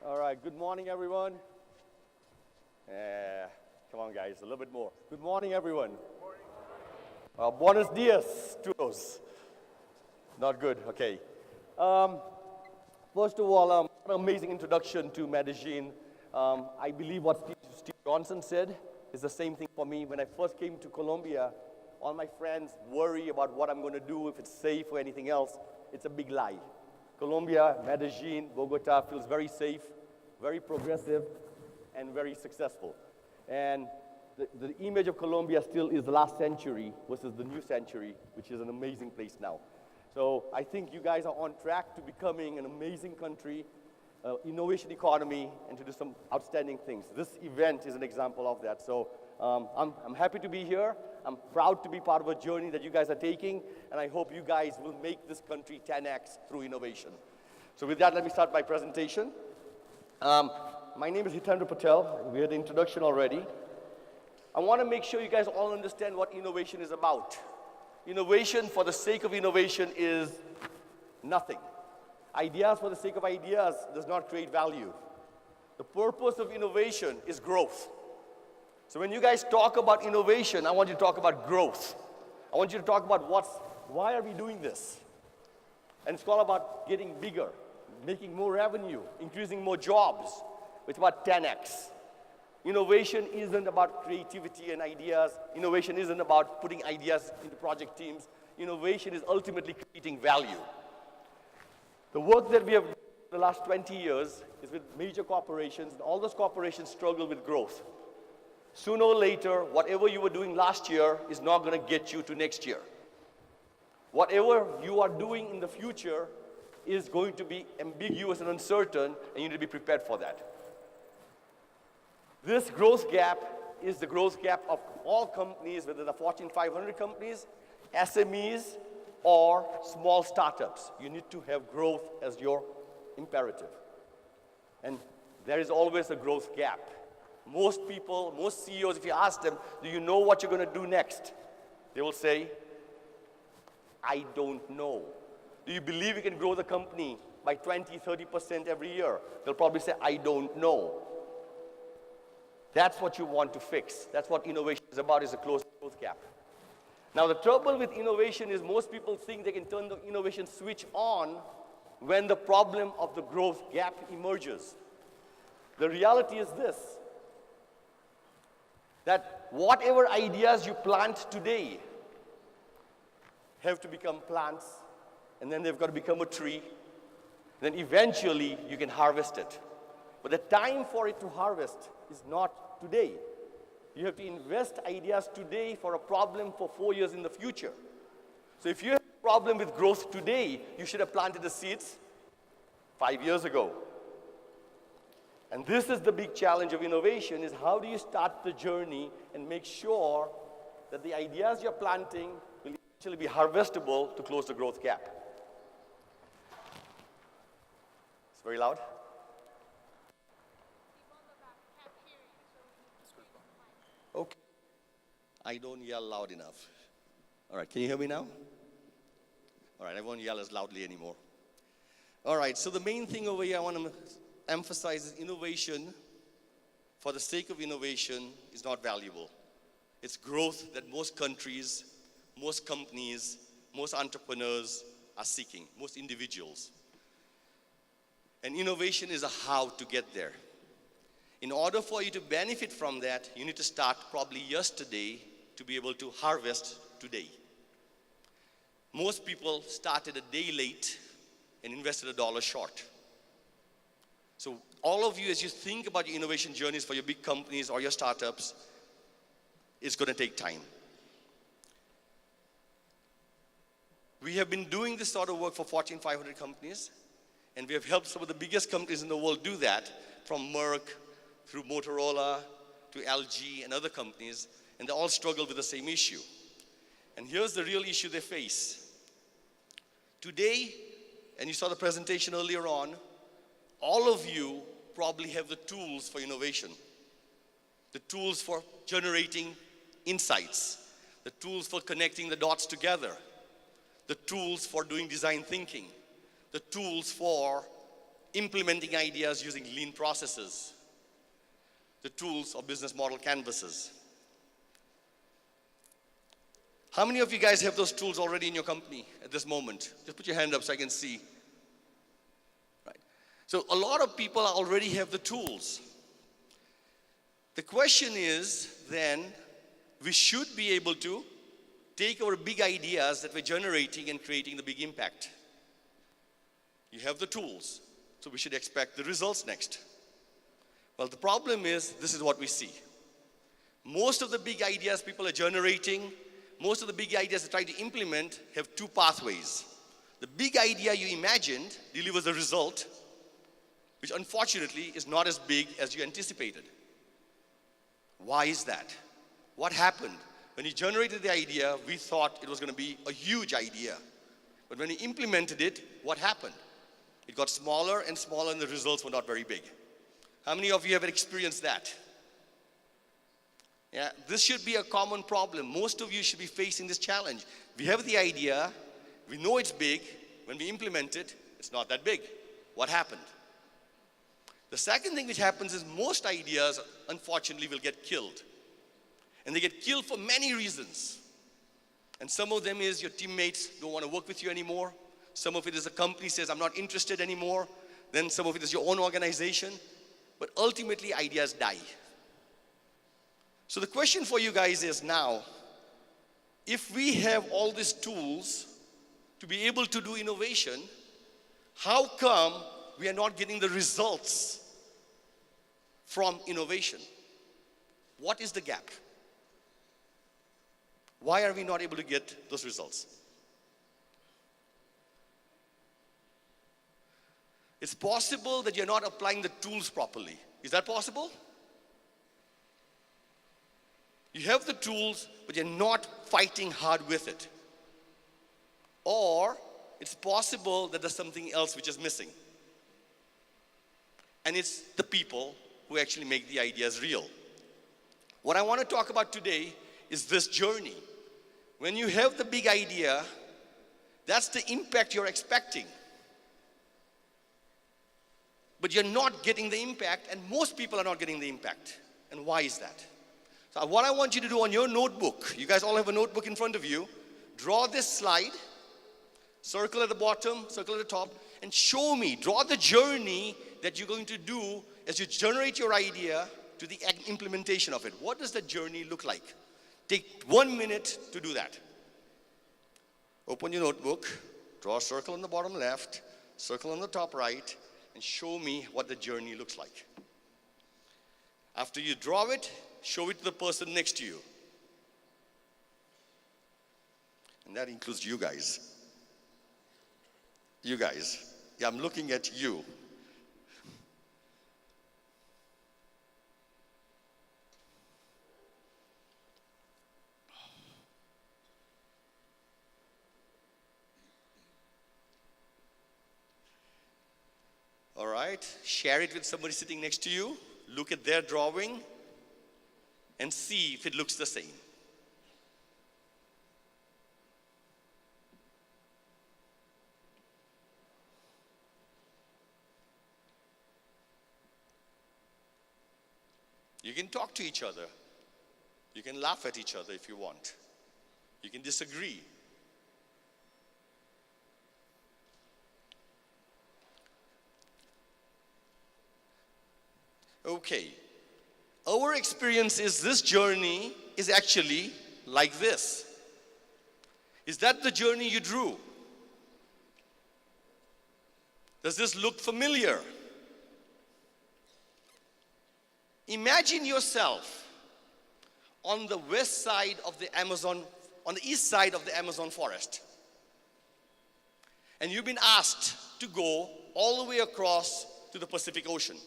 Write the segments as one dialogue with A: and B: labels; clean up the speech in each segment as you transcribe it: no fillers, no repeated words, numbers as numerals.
A: All right, good morning, everyone. Come on, guys, a little bit more. Good morning, everyone. Buenos dias, todos. Not good, okay. First of all, what an amazing introduction to Medellin. I believe what Steve Johnson said is the same thing for me. When I first came to Colombia, all my friends worry about what I'm going to do, if it's safe or anything else. It's a big lie. Colombia, Medellin, Bogota feels very safe, very progressive, and very successful. And the image of Colombia still is the last century versus the new century, which is an amazing place now. So I think you guys are on track to becoming an amazing country, innovation economy, and to do some outstanding things. This event is an example of that. So I'm happy to be here. I'm proud to be part of a journey that you guys are taking, and I hope you guys will make this country 10x through innovation. So with that, let me start my presentation. My name is Hitendra Patel. We had the introduction already. I want to make sure you guys all understand what innovation is about. Innovation for the sake of innovation is nothing. Ideas for the sake of ideas does not create value. The purpose of innovation is growth. So when you guys talk about innovation, I want you to talk about growth. I want you to talk about why are we doing this? And it's all about getting bigger, making more revenue, increasing more jobs. It's about 10x. Innovation isn't about creativity and ideas. Innovation isn't about putting ideas into project teams. Innovation is ultimately creating value. The work that we have done in the last 20 years is with major corporations, and all those corporations struggle with growth. Sooner or later, whatever you were doing last year is not going to get you to next year. Whatever you are doing in the future is going to be ambiguous and uncertain, and you need to be prepared for that. This growth gap is the growth gap of all companies, whether they're Fortune 500 companies, SMEs, or small startups. You need to have growth as your imperative. And there is always a growth gap. Most people, most CEOs, if you ask them, do you know what you're going to do next? They will say, I don't know. Do you believe you can grow the company by 20, 30% every year? They'll probably say, I don't know. That's what you want to fix. That's what innovation is about, is a closed growth gap. Now, the trouble with innovation is most people think they can turn the innovation switch on when the problem of the growth gap emerges. The reality is this, that whatever ideas you plant today have to become plants, and then they've got to become a tree, then eventually you can harvest it. But the time for it to harvest is not today. You have to invest ideas today for a problem for 4 years in the future. So if you have a problem with growth today, you should have planted the seeds 5 years ago. And this is the big challenge of innovation, is how do you start the journey and make sure that the ideas you're planting will actually be harvestable to close the growth gap. It's very loud. Okay. I don't yell loud enough. All right, can you hear me now? All right, I won't yell as loudly anymore. All right, so the main thing over here I want to emphasize is innovation, for the sake of innovation, is not valuable. It's growth that most countries, most companies, most entrepreneurs are seeking, most individuals. And innovation is a how to get there. In order for you to benefit from that, you need to start probably yesterday to be able to harvest today. Most people started a day late and invested $1 short. So all of you, as you think about your innovation journeys for your big companies or your startups, it's going to take time. We have been doing this sort of work for Fortune 500 companies, and we have helped some of the biggest companies in the world do that, from Merck through Motorola to LG and other companies, and they all struggle with the same issue. And here's the real issue they face. Today, and you saw the presentation earlier on, all of you probably have the tools for innovation, the tools for generating insights, the tools for connecting the dots together, the tools for doing design thinking, the tools for implementing ideas using lean processes, the tools or business model canvases. How many of you guys have those tools already in your company at this moment? Just put your hand up so I can see. Right. So a lot of people already have the tools. The question is then, we should be able to take our big ideas that we're generating and creating the big impact. You have the tools, so we should expect the results next. Well, the problem is, this is what we see. Most of the big ideas people are generating, most of the big ideas they try to implement have two pathways. The big idea you imagined delivers a result, which unfortunately is not as big as you anticipated. Why is that? What happened? When you generated the idea, we thought it was going to be a huge idea. But when you implemented it, what happened? It got smaller and smaller and the results were not very big. How many of you have experienced that? Yeah, this should be a common problem. Most of you should be facing this challenge. We have the idea, we know it's big. When we implement it, it's not that big. What happened? The second thing which happens is most ideas, unfortunately, will get killed. And they get killed for many reasons. And some of them is your teammates don't want to work with you anymore. Some of it is a company says, I'm not interested anymore. Then some of it is your own organization. But ultimately, ideas die. So the question for you guys is now, if we have all these tools to be able to do innovation, how come we are not getting the results from innovation? What is the gap? Why are we not able to get those results? It's possible that you're not applying the tools properly. Is that possible? You have the tools, but you're not fighting hard with it. Or it's possible that there's something else which is missing. And it's the people who actually make the ideas real. What I want to talk about today is this journey. When you have the big idea, that's the impact you're expecting. But you're not getting the impact, and most people are not getting the impact. And why is that? So what I want you to do on your notebook, you guys all have a notebook in front of you, draw this slide, circle at the bottom, circle at the top, and show me, draw the journey that you're going to do as you generate your idea to the implementation of it. What does the journey look like? Take 1 minute to do that. Open your notebook, draw a circle on the bottom left, circle on the top right, and show me what the journey looks like. After you draw it, show it to the person next to you. And that includes you guys. You guys. Yeah, I'm looking at you. All right, share it with somebody sitting next to you. Look at their drawing and see if it looks the same. You can talk to each other. You can laugh at each other if you want. You can disagree. Okay, our experience is this journey is actually like this. Is that the journey you drew? Does this look familiar? Imagine yourself on the west side of the Amazon, on the east side of the Amazon forest. And you've been asked to go all the way across to the Pacific Ocean.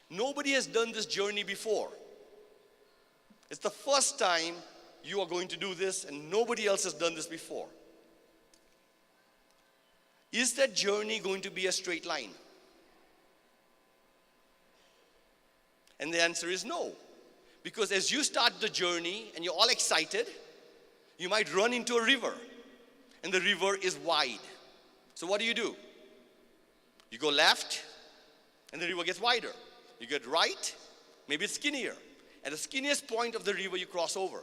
A: Nobody has done this journey before. It's the first time you are going to do this, and nobody else has done this before. Is that journey going to be a straight line? And the answer is no. Because as you start the journey and you're all excited, you might run into a river, and the river is wide. So what do? You go left, and the river gets wider. You get right, maybe it's skinnier. At the skinniest point of the river, you cross over.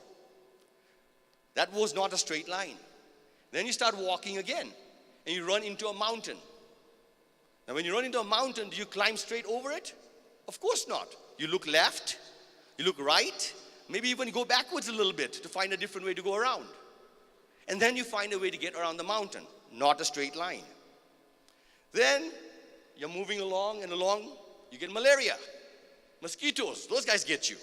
A: That was not a straight line. Then you start walking again, and you run into a mountain. Now, when you run into a mountain, do you climb straight over it? Of course not. You look left, you look right, maybe even go backwards a little bit to find a different way to go around. And then you find a way to get around the mountain, not a straight line. Then you're moving along and along, you get malaria, mosquitoes, those guys get you.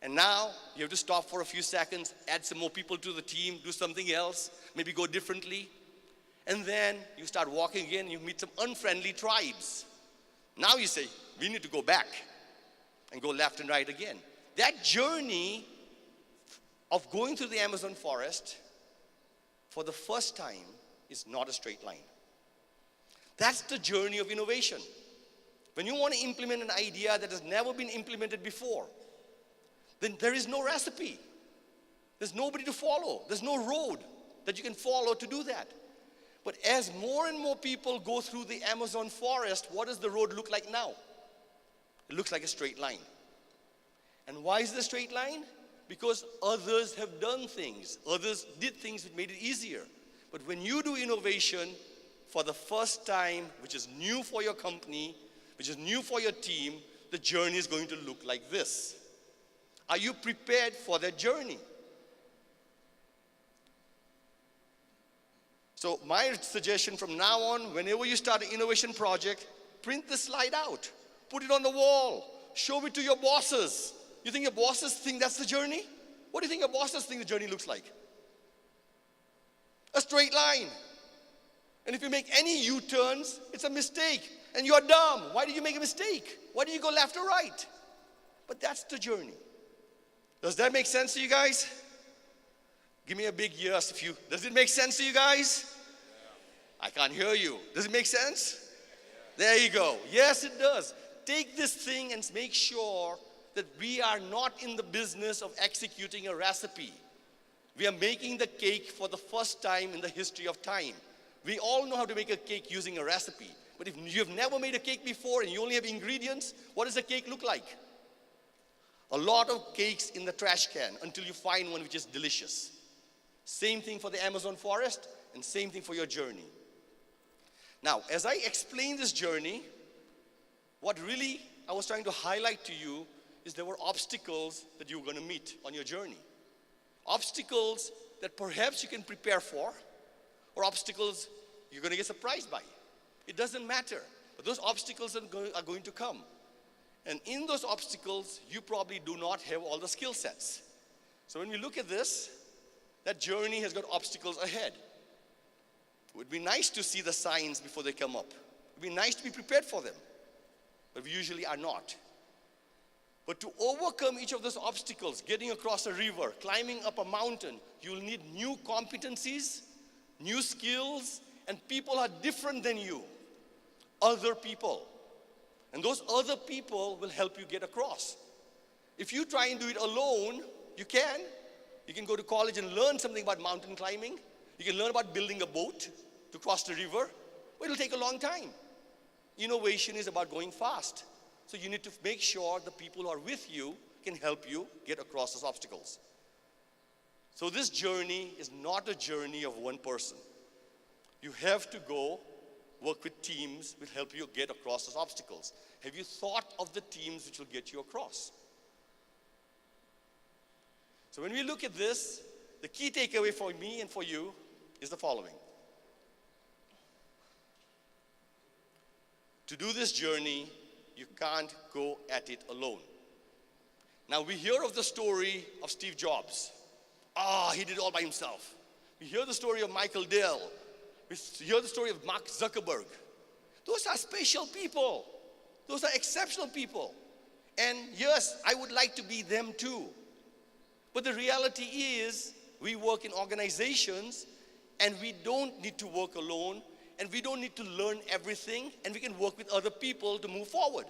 A: And now you have to stop for a few seconds, add some more people to the team, do something else, maybe go differently. And then you start walking again, you meet some unfriendly tribes. Now you say, we need to go back and go left and right again. That journey of going through the Amazon forest for the first time is not a straight line. That's the journey of innovation. When you want to implement an idea that has never been implemented before, then there is no recipe. There's nobody to follow. There's no road that you can follow to do that. But as more and more people go through the Amazon forest, what does the road look like now? It looks like a straight line. And why is it a straight line? Because others have done things. Others did things that made it easier. But when you do innovation for the first time, which is new for your company, which is new for your team, the journey is going to look like this. Are you prepared for that journey? So my suggestion from now on, whenever you start an innovation project, print the slide out. Put it on the wall. Show it to your bosses. You think your bosses think that's the journey? What do you think your bosses think the journey looks like? A straight line. And if you make any U-turns, it's a mistake. And you're dumb. Why did you make a mistake? Why did you go left or right? But that's the journey. Does that make sense to you guys? Give me a big yes if you, does it make sense to you guys? I can't hear you. Does it make sense? There you go. Yes, it does. Take this thing and make sure that we are not in the business of executing a recipe. We are making the cake for the first time in the history of time. We all know how to make a cake using a recipe. But if you've never made a cake before and you only have ingredients, what does a cake look like? A lot of cakes in the trash can until you find one which is delicious. Same thing for the Amazon forest and same thing for your journey. Now, as I explain this journey, what really I was trying to highlight to you is there were obstacles that you were going to meet on your journey. Obstacles that perhaps you can prepare for, or obstacles you're going to get surprised by. It doesn't matter. But those obstacles are going to come. And in those obstacles, you probably do not have all the skill sets. So when we look at this, that journey has got obstacles ahead. It would be nice to see the signs before they come up. It would be nice to be prepared for them. But we usually are not. But to overcome each of those obstacles, getting across a river, climbing up a mountain, you'll need new competencies, new skills, and people are different than you. Other people. And those other people will help you get across. If you try and do it alone, you can. You can go to college and learn something about mountain climbing. You can learn about building a boat to cross the river. But it'll take a long time. Innovation is about going fast. So you need to make sure the people who are with you can help you get across those obstacles. So this journey is not a journey of one person. You have to go work with teams which help you get across those obstacles. Have you thought of the teams which will get you across? So when we look at this, the key takeaway for me and for you is the following. To do this journey, you can't go at it alone. Now we hear of the story of Steve Jobs. He did it all by himself. We hear the story of Michael Dell. We hear the story of Mark Zuckerberg. Those are special people. Those are exceptional people. And yes, I would like to be them too. But the reality is, we work in organizations and we don't need to work alone and we don't need to learn everything and we can work with other people to move forward.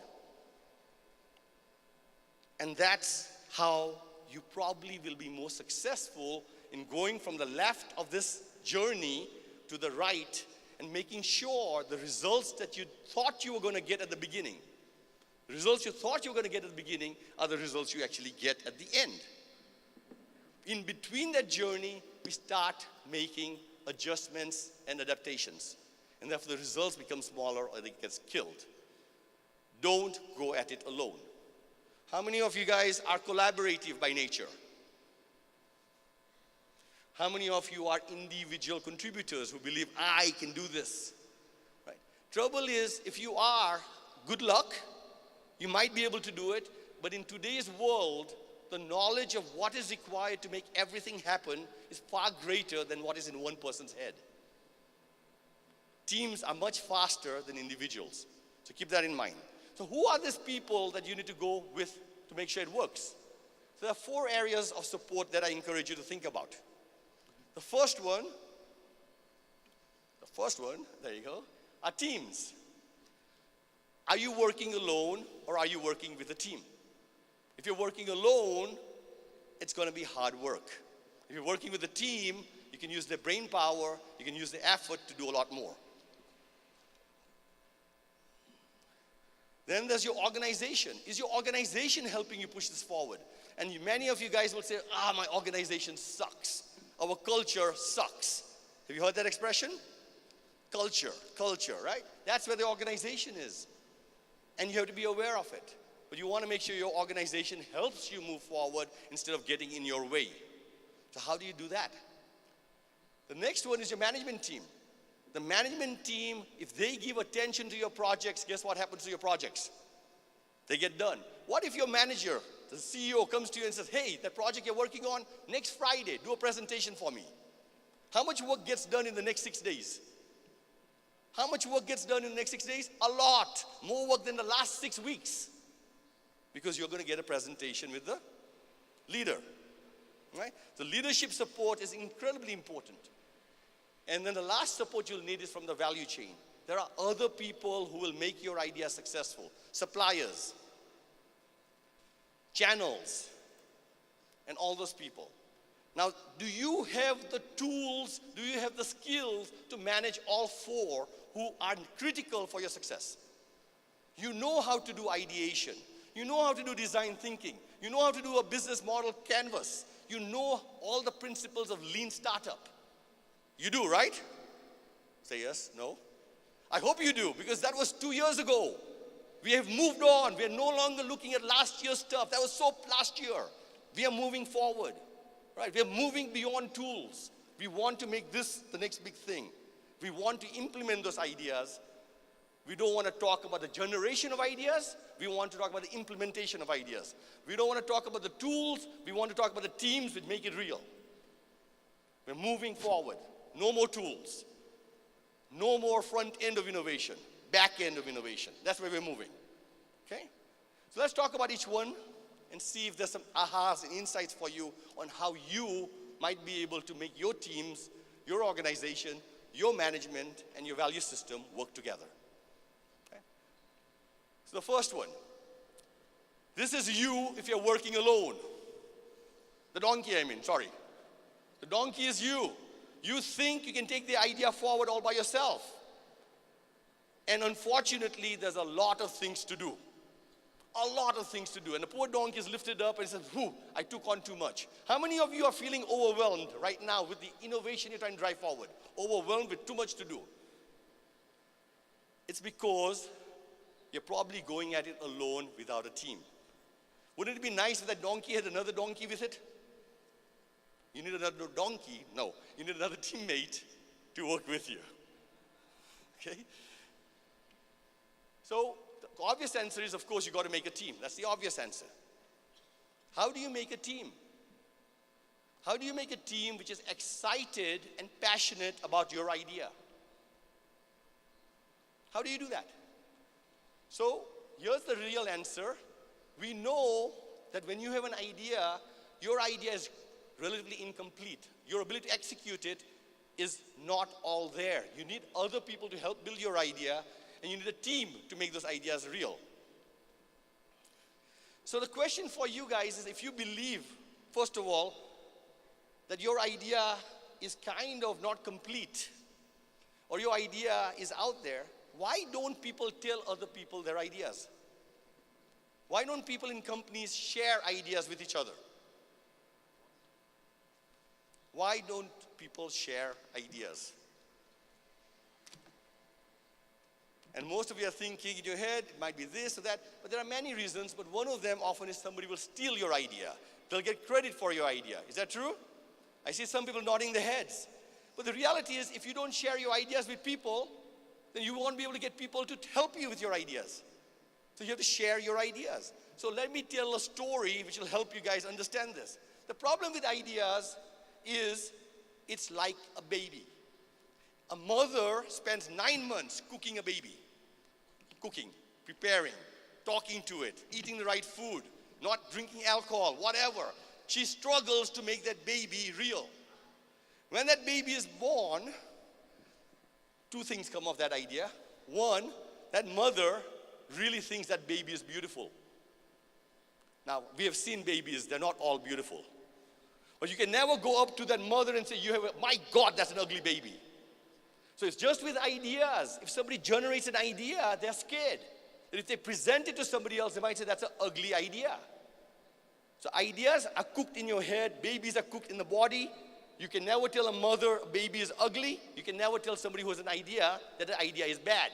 A: And that's how you probably will be more successful in going from the left of this journey to the right and making sure the results that you thought you were going to get at the beginning, the results you thought you were going to get at the beginning are the results you actually get at the end. In between that journey, we start making adjustments and adaptations. And therefore, the results become smaller or it gets killed. Don't go at it alone. How many of you guys are collaborative by nature? How many of you are individual contributors who believe, I can do this? Right? Trouble is, if you are, good luck. You might be able to do it. But in today's world, the knowledge of what is required to make everything happen is far greater than what is in one person's head. Teams are much faster than individuals. So keep that in mind. So who are these people that you need to go with to make sure it works? So there are 4 areas of support that I encourage you to think about. The first one, there you go, are teams. Are you working alone or are you working with a team? If you're working alone, it's going to be hard work. If you're working with a team, you can use their brain power, you can use the effort to do a lot more. Then there's your organization. Is your organization helping you push this forward? And many of you guys will say, my organization sucks. Our culture sucks. Have you heard that expression? Culture, right? That's where the organization is. And you have to be aware of it. But you want to make sure your organization helps you move forward instead of getting in your way. So how do you do that? The next one is your management team. The management team, if they give attention to your projects, guess what happens to your projects? They get done. What if your manager, the CEO, comes to you and says, hey, that project you're working on, next Friday, do a presentation for me. How much work gets done in the next 6 days? How much work gets done in the next 6 days? A lot. More work than the last 6 weeks. Because you're going to get a presentation with the leader. Right? So leadership support is incredibly important. And then the last support you'll need is from the value chain. There are other people who will make your idea successful. Suppliers, channels, and all those people. Now, do you have the tools, do you have the skills to manage all 4 who are critical for your success? You know how to do ideation. You know how to do design thinking. You know how to do a business model canvas. You know all the principles of lean startup. You do, right? Say yes, no? I hope you do, because that was 2 years ago. We have moved on. We are no longer looking at last year's stuff. That was so last year. We are moving forward, right? We are moving beyond tools. We want to make this the next big thing. We want to implement those ideas. We don't want to talk about the generation of ideas. We want to talk about the implementation of ideas. We don't want to talk about the tools. We want to talk about the teams which make it real. We're moving forward. No more tools. No more front end of innovation. Back end of innovation. That's where we're moving. Okay? So let's talk about each one and see if there's some ahas and insights for you on how you might be able to make your teams, your organization, your management, and your value system work together. Okay? So the first one. This is you if you're working alone. The donkey, sorry. The donkey is you. You think you can take the idea forward all by yourself. And unfortunately, there's a lot of things to do. A lot of things to do. And the poor donkey is lifted up and says, I took on too much. How many of you are feeling overwhelmed right now with the innovation you're trying to drive forward? Overwhelmed with too much to do. It's because you're probably going at it alone without a team. Wouldn't it be nice if that donkey had another donkey with it? You need another donkey? No. You need another teammate to work with you. Okay? So, the obvious answer is, of course, you got to make a team. That's the obvious answer. How do you make a team? How do you make a team which is excited and passionate about your idea? How do you do that? So, here's the real answer. We know that when you have an idea, your idea is relatively incomplete. Your ability to execute it is not all there. You need other people to help build your idea, and you need a team to make those ideas real. So the question for you guys is, if you believe, first of all, that your idea is kind of not complete,
B: or your idea is out there, why don't people tell other people their ideas? Why don't people in companies share ideas with each other? Why don't people share ideas? And most of you are thinking in your head, it might be this or that, but there are many reasons, but one of them often is somebody will steal your idea. They'll get credit for your idea. Is that true? I see some people nodding their heads. But the reality is, if you don't share your ideas with people, then you won't be able to get people to help you with your ideas. So you have to share your ideas. So let me tell a story which will help you guys understand this. The problem with ideas is it's like a baby. A mother spends 9 months cooking a baby. Cooking, preparing, talking to it, eating the right food, not drinking alcohol, whatever. She struggles to make that baby real. When that baby is born, 2 things come of that idea. One, that mother really thinks that baby is beautiful. Now, we have seen babies, they're not all beautiful. But you can never go up to that mother and say, my God, that's an ugly baby. So it's just with ideas. If somebody generates an idea, they're scared. And if they present it to somebody else, they might say, that's an ugly idea. So ideas are cooked in your head, babies are cooked in the body. You can never tell a mother a baby is ugly. You can never tell somebody who has an idea that the idea is bad.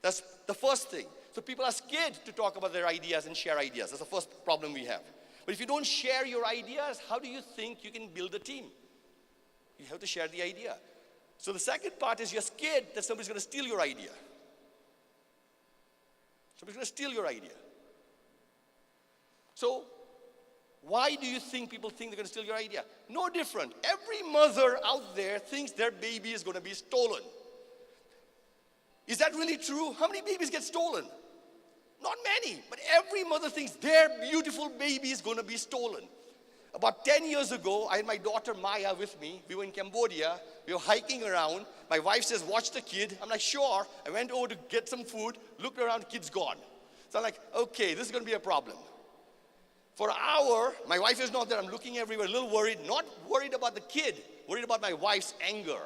B: That's the first thing. So people are scared to talk about their ideas and share ideas. That's the first problem we have. But if you don't share your ideas, how do you think you can build a team? You have to share the idea. So the second part is you're scared that somebody's going to steal your idea. Somebody's going to steal your idea. So why do you think people think they're going to steal your idea? No different. Every mother out there thinks their baby is going to be stolen. Is that really true? How many babies get stolen? Not many, but every mother thinks their beautiful baby is going to be stolen. About 10 years ago, I had my daughter Maya with me. We were in Cambodia. We were hiking around. My wife says, watch the kid. I'm like, sure. I went over to get some food, looked around, kid's gone. So I'm like, okay, this is going to be a problem. For an hour, my wife is not there. I'm looking everywhere, a little worried. Not worried about the kid, worried about my wife's anger.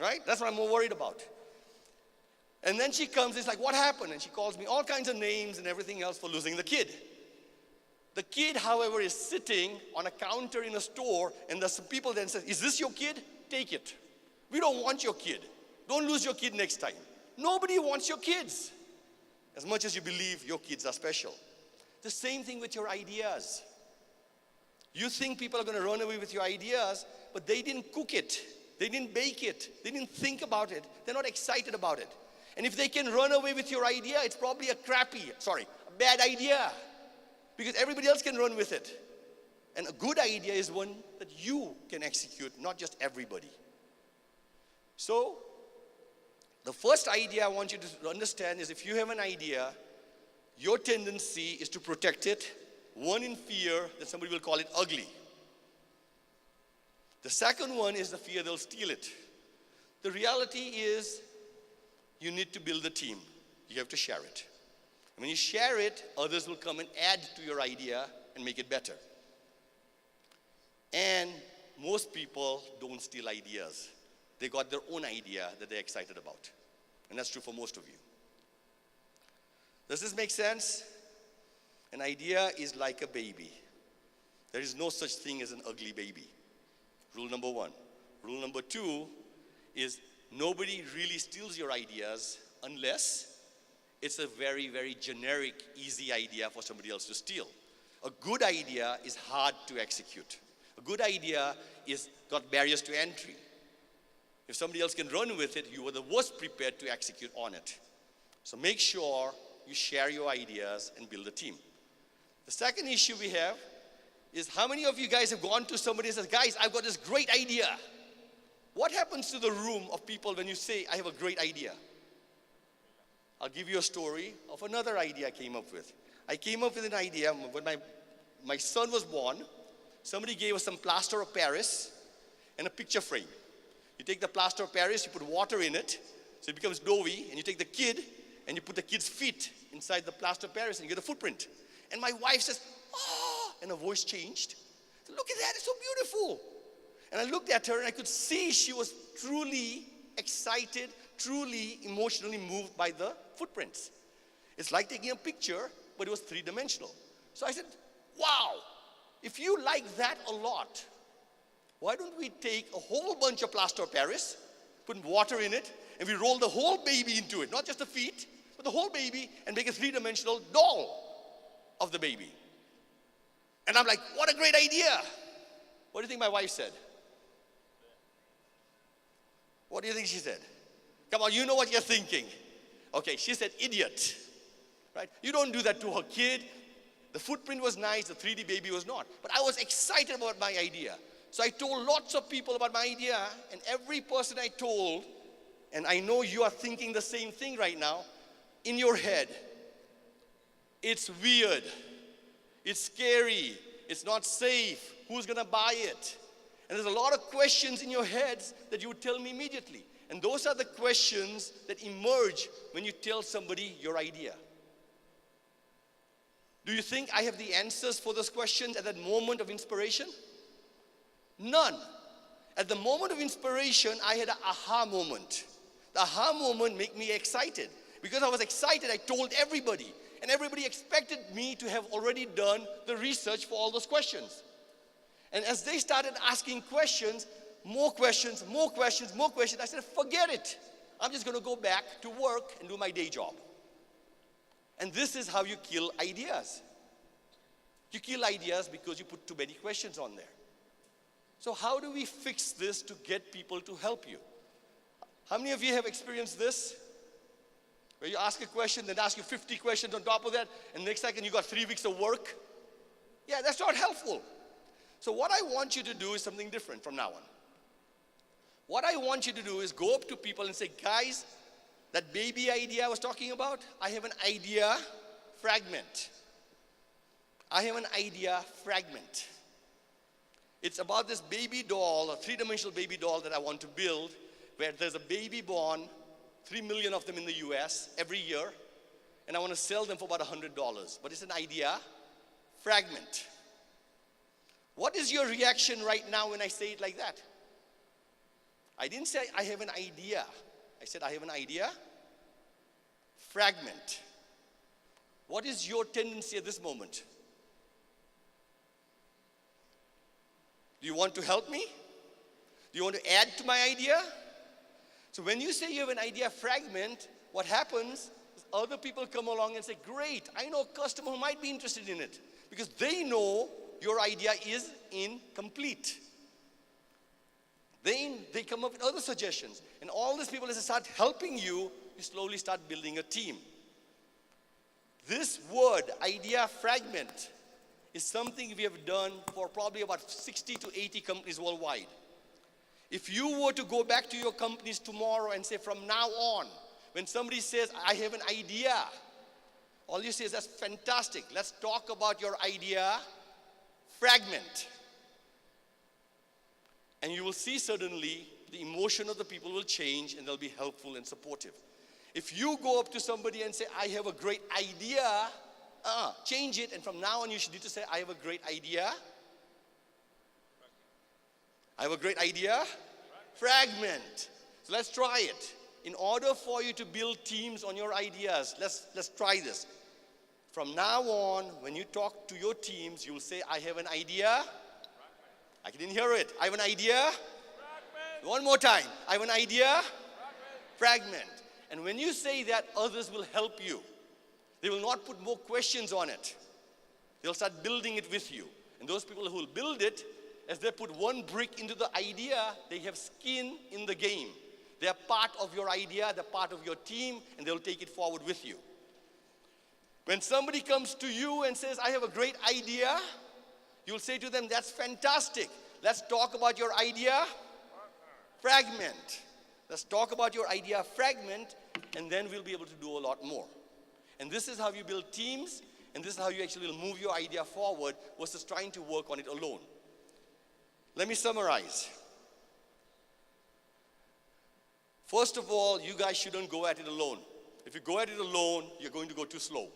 B: Right? That's what I'm more worried about. And then she comes, it's like, what happened? And she calls me all kinds of names and everything else for losing the kid. The kid, however, is sitting on a counter in a store, and there's some people then say, is this your kid? Take it. We don't want your kid. Don't lose your kid next time. Nobody wants your kids, as much as you believe your kids are special. The same thing with your ideas. You think people are going to run away with your ideas, but they didn't cook it. They didn't bake it. They didn't think about it. They're not excited about it. And if they can run away with your idea, it's probably a bad idea. Because everybody else can run with it. And a good idea is one that you can execute, not just everybody. So, the first idea I want you to understand is if you have an idea, your tendency is to protect it, one in fear that somebody will call it ugly. The second one is the fear they'll steal it. The reality is you need to build a team. You have to share it. And when you share it, others will come and add to your idea and make it better. And most people don't steal ideas. They got their own idea that they're excited about. And that's true for most of you. Does this make sense? An idea is like a baby. There is no such thing as an ugly baby. Rule number 1. Rule number 2 is nobody really steals your ideas unless it's a very, very generic, easy idea for somebody else to steal. A good idea is hard to execute. A good idea is got barriers to entry. If somebody else can run with it, you are the worst prepared to execute on it. So make sure you share your ideas and build a team. The second issue we have is how many of you guys have gone to somebody and said, guys, I've got this great idea. What happens to the room of people when you say, I have a great idea? I'll give you a story of another idea I came up with. I came up with an idea when my son was born. Somebody gave us some plaster of Paris and a picture frame. You take the plaster of Paris, you put water in it, so it becomes doughy, and you take the kid, and you put the kid's feet inside the plaster of Paris, and you get a footprint. And my wife says, oh, and her voice changed. Look at that, it's so beautiful. And I looked at her, and I could see she was truly excited, truly emotionally moved by the footprints. It's like taking a picture, but it was three-dimensional. So I said, wow, if you like that a lot, why don't we take a whole bunch of plaster of Paris, put water in it, and we roll the whole baby into it, not just the feet, but the whole baby, and make a three-dimensional doll of the baby. And I'm like, what a great idea. What do you think my wife said? What do you think she said? Come on, you know what you're thinking. Okay, she said, idiot. Right? You don't do that to her kid. The footprint was nice, the 3D baby was not. But I was excited about my idea. So I told lots of people about my idea, and every person I told, and I know you are thinking the same thing right now, in your head, it's weird, it's scary, it's not safe, who's gonna buy it? And there's a lot of questions in your heads that you would tell me immediately. And those are the questions that emerge when you tell somebody your idea. Do you think I have the answers for those questions at that moment of inspiration? None. At the moment of inspiration, I had an aha moment. The aha moment made me excited. Because I was excited, I told everybody. And everybody expected me to have already done the research for all those questions. And as they started asking questions, more questions, more questions, more questions, I said, forget it. I'm just going to go back to work and do my day job. And this is how you kill ideas. You kill ideas because you put too many questions on there. So how do we fix this to get people to help you? How many of you have experienced this? Where you ask a question, then ask you 50 questions on top of that, and next second you got 3 weeks of work? Yeah, that's not helpful. So what I want you to do is something different from now on. What I want you to do is go up to people and say, guys, that baby idea I was talking about, I have an idea fragment. I have an idea fragment. It's about this baby doll, a three-dimensional baby doll that I want to build, where there's a baby born, 3 million of them in the US every year, and I want to sell them for about $100. But it's an idea fragment. What is your reaction right now when I say it like that? I didn't say I have an idea. I said I have an idea fragment. What is your tendency at this moment? Do you want to help me? Do you want to add to my idea? So when you say you have an idea fragment, what happens is other people come along and say, great, I know a customer who might be interested in it, because they know your idea is incomplete. Then they come up with other suggestions. And all these people, as they start helping you, you slowly start building a team. This word, idea fragment, is something we have done for probably about 60 to 80 companies worldwide. If you were to go back to your companies tomorrow and say, from now on, when somebody says, I have an idea, all you say is, that's fantastic. Let's talk about your idea fragment. And you will see suddenly the emotion of the people will change and they'll be helpful and supportive. If you go up to somebody and say, I have a great idea, change it, and from now on you should need to say, I have a great idea. I have a great idea. Fragment. So let's try it. In order for you to build teams on your ideas, let's try this. From now on, when you talk to your teams, you'll say, I have an idea. I didn't hear it. I have an idea. Fragment. One more time. I have an idea. Fragment. And when you say that, others will help you. They will not put more questions on it. They'll start building it with you. And those people who will build it, as they put one brick into the idea, they have skin in the game. They are part of your idea, they're part of your team, and they'll take it forward with you. When somebody comes to you and says, I have a great idea, you'll say to them, that's fantastic. Let's talk about your idea fragment. Let's talk about your idea fragment, and then we'll be able to do a lot more. And this is how you build teams, and this is how you actually will move your idea forward versus trying to work on it alone. Let me summarize. First of all, you guys shouldn't go at it alone. If you go at it alone, you're going to go too slow.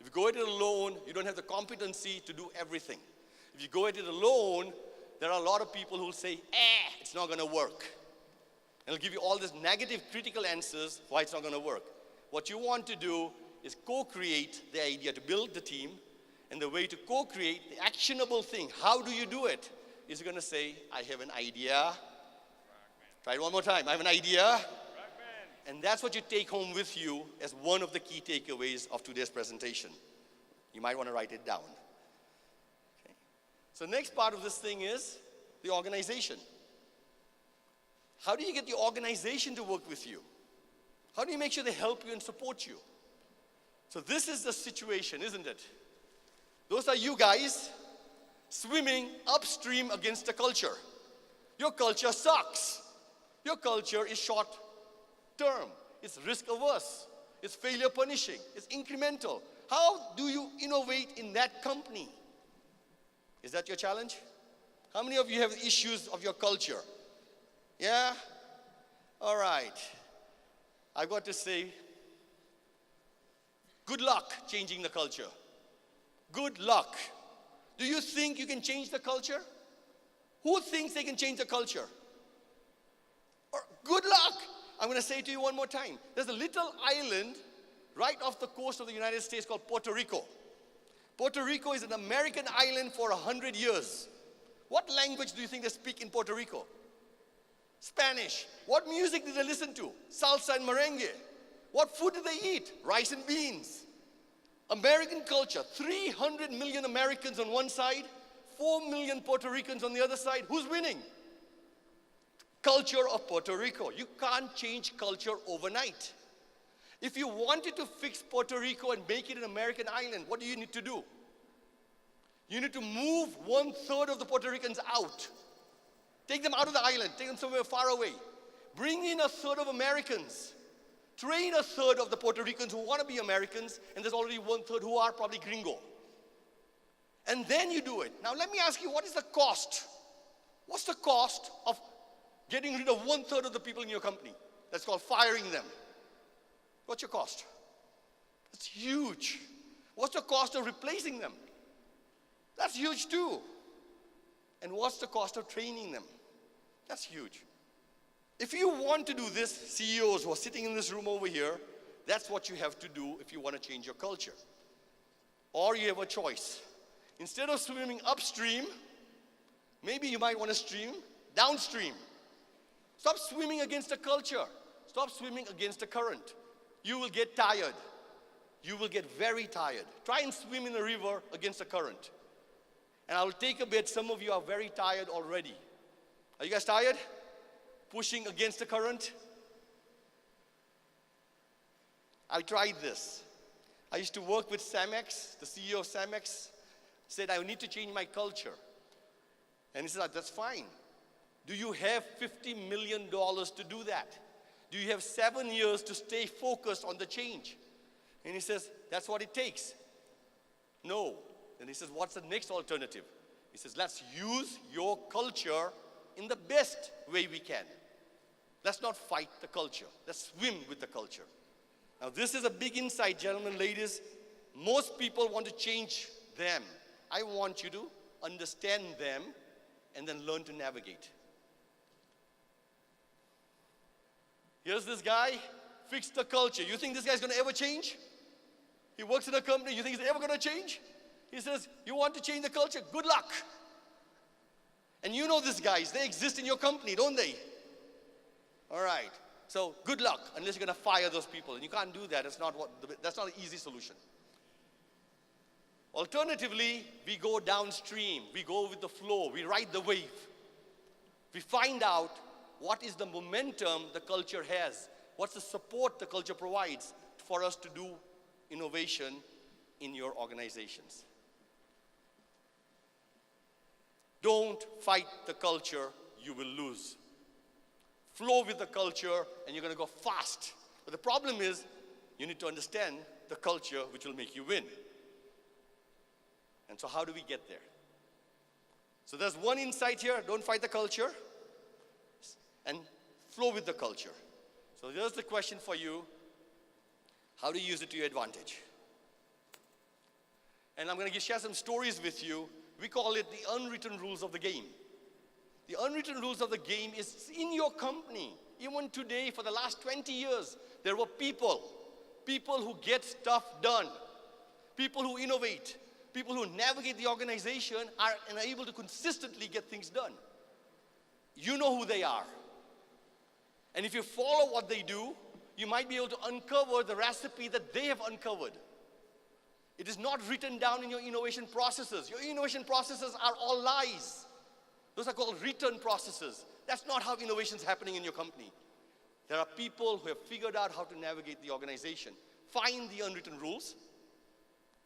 B: If you go at it alone, you don't have the competency to do everything. If you go at it alone, there are a lot of people who will say, it's not going to work. And it'll give you all these negative, critical answers why it's not going to work. What you want to do is co-create the idea to build the team. And the way to co-create the actionable thing, how do you do it? Is you're going to say, I have an idea. Try it one more time. I have an idea. And that's what you take home with you as one of the key takeaways of today's presentation. You might want to write it down. Okay. So next part of this thing is the organization. How do you get the organization to work with you? How do you make sure they help you and support you? So this is the situation, isn't it? Those are you guys swimming upstream against the culture. Your culture sucks. Your culture is short term. It's risk averse. It's failure punishing. It's incremental. How do you innovate in that company? Is that your challenge? How many of you have issues of your culture? Yeah? All right. I've got to say, good luck changing the culture. Good luck. Do you think you can change the culture? Who thinks they can change the culture? Or good luck. I'm going to say it to you one more time. There's a little island right off the coast of the United States called Puerto Rico. Puerto Rico is an American island for 100 years. What language do you think they speak in Puerto Rico? Spanish. What music did they listen to? Salsa and merengue. What food did they eat? Rice and beans. American culture, 300 million Americans on one side, 4 million Puerto Ricans on the other side. Who's winning? Culture of Puerto Rico. You can't change culture overnight. If you wanted to fix Puerto Rico and make it an American island, what do you need to do? You need to move 1/3 of the Puerto Ricans out. Take them out of the island, take them somewhere far away. Bring in 1/3 of Americans. Train 1/3 of the Puerto Ricans who want to be Americans, and there's already 1/3 who are probably gringo. And then you do it. Now let me ask you, what is the cost? What's the cost of getting rid of 1/3 of the people in your company? That's called firing them. What's your cost? It's huge. What's the cost of replacing them? That's huge too. And what's the cost of training them? That's huge. If you want to do this, CEOs who are sitting in this room over here, that's what you have to do if you want to change your culture. Or you have a choice. Instead of swimming upstream, maybe you might want to stream downstream. Stop swimming against the culture. Stop swimming against the current. You will get tired. You will get very tired. Try and swim in a river against the current. And I'll take a bet, some of you are very tired already. Are you guys tired? Pushing against the current? I tried this. I used to work with Samex, the CEO of Samex, said, I need to change my culture. And he said, that's fine. Do you have $50 million to do that? Do you have 7 years to stay focused on the change? And he says, that's what it takes. No. Then he says, what's the next alternative? He says, let's use your culture in the best way we can. Let's not fight the culture. Let's swim with the culture. Now this is a big insight, gentlemen, ladies. Most people want to change them. I want you to understand them and then learn to navigate. Here's this guy, fixed the culture. You think this guy's going to ever change? He works in a company, you think he's ever going to change? He says, you want to change the culture? Good luck. And you know these guys, they exist in your company, don't they? All right, so good luck, unless you're going to fire those people. And you can't do that, that's not an easy solution. Alternatively, we go downstream, we go with the flow, we ride the wave. We find out what is the momentum the culture has, what's the support the culture provides for us to do innovation in your organizations. Don't fight the culture, you will lose. Flow with the culture and you're going to go fast. But the problem is, you need to understand the culture which will make you win. And so how do we get there? So there's one insight here, don't fight the culture and flow with the culture. So here's the question for you, how do you use it to your advantage? And I'm going to share some stories with you. We call it the unwritten rules of the game. The unwritten rules of the game is in your company. Even today, for the last 20 years, there were people who get stuff done, people who innovate, people who navigate the organization and are able to consistently get things done. You know who they are. And if you follow what they do, you might be able to uncover the recipe that they have uncovered. It is not written down in your innovation processes. Your innovation processes are all lies. Those are called written processes. That's not how innovation is happening in your company. There are people who have figured out how to navigate the organization. Find the unwritten rules,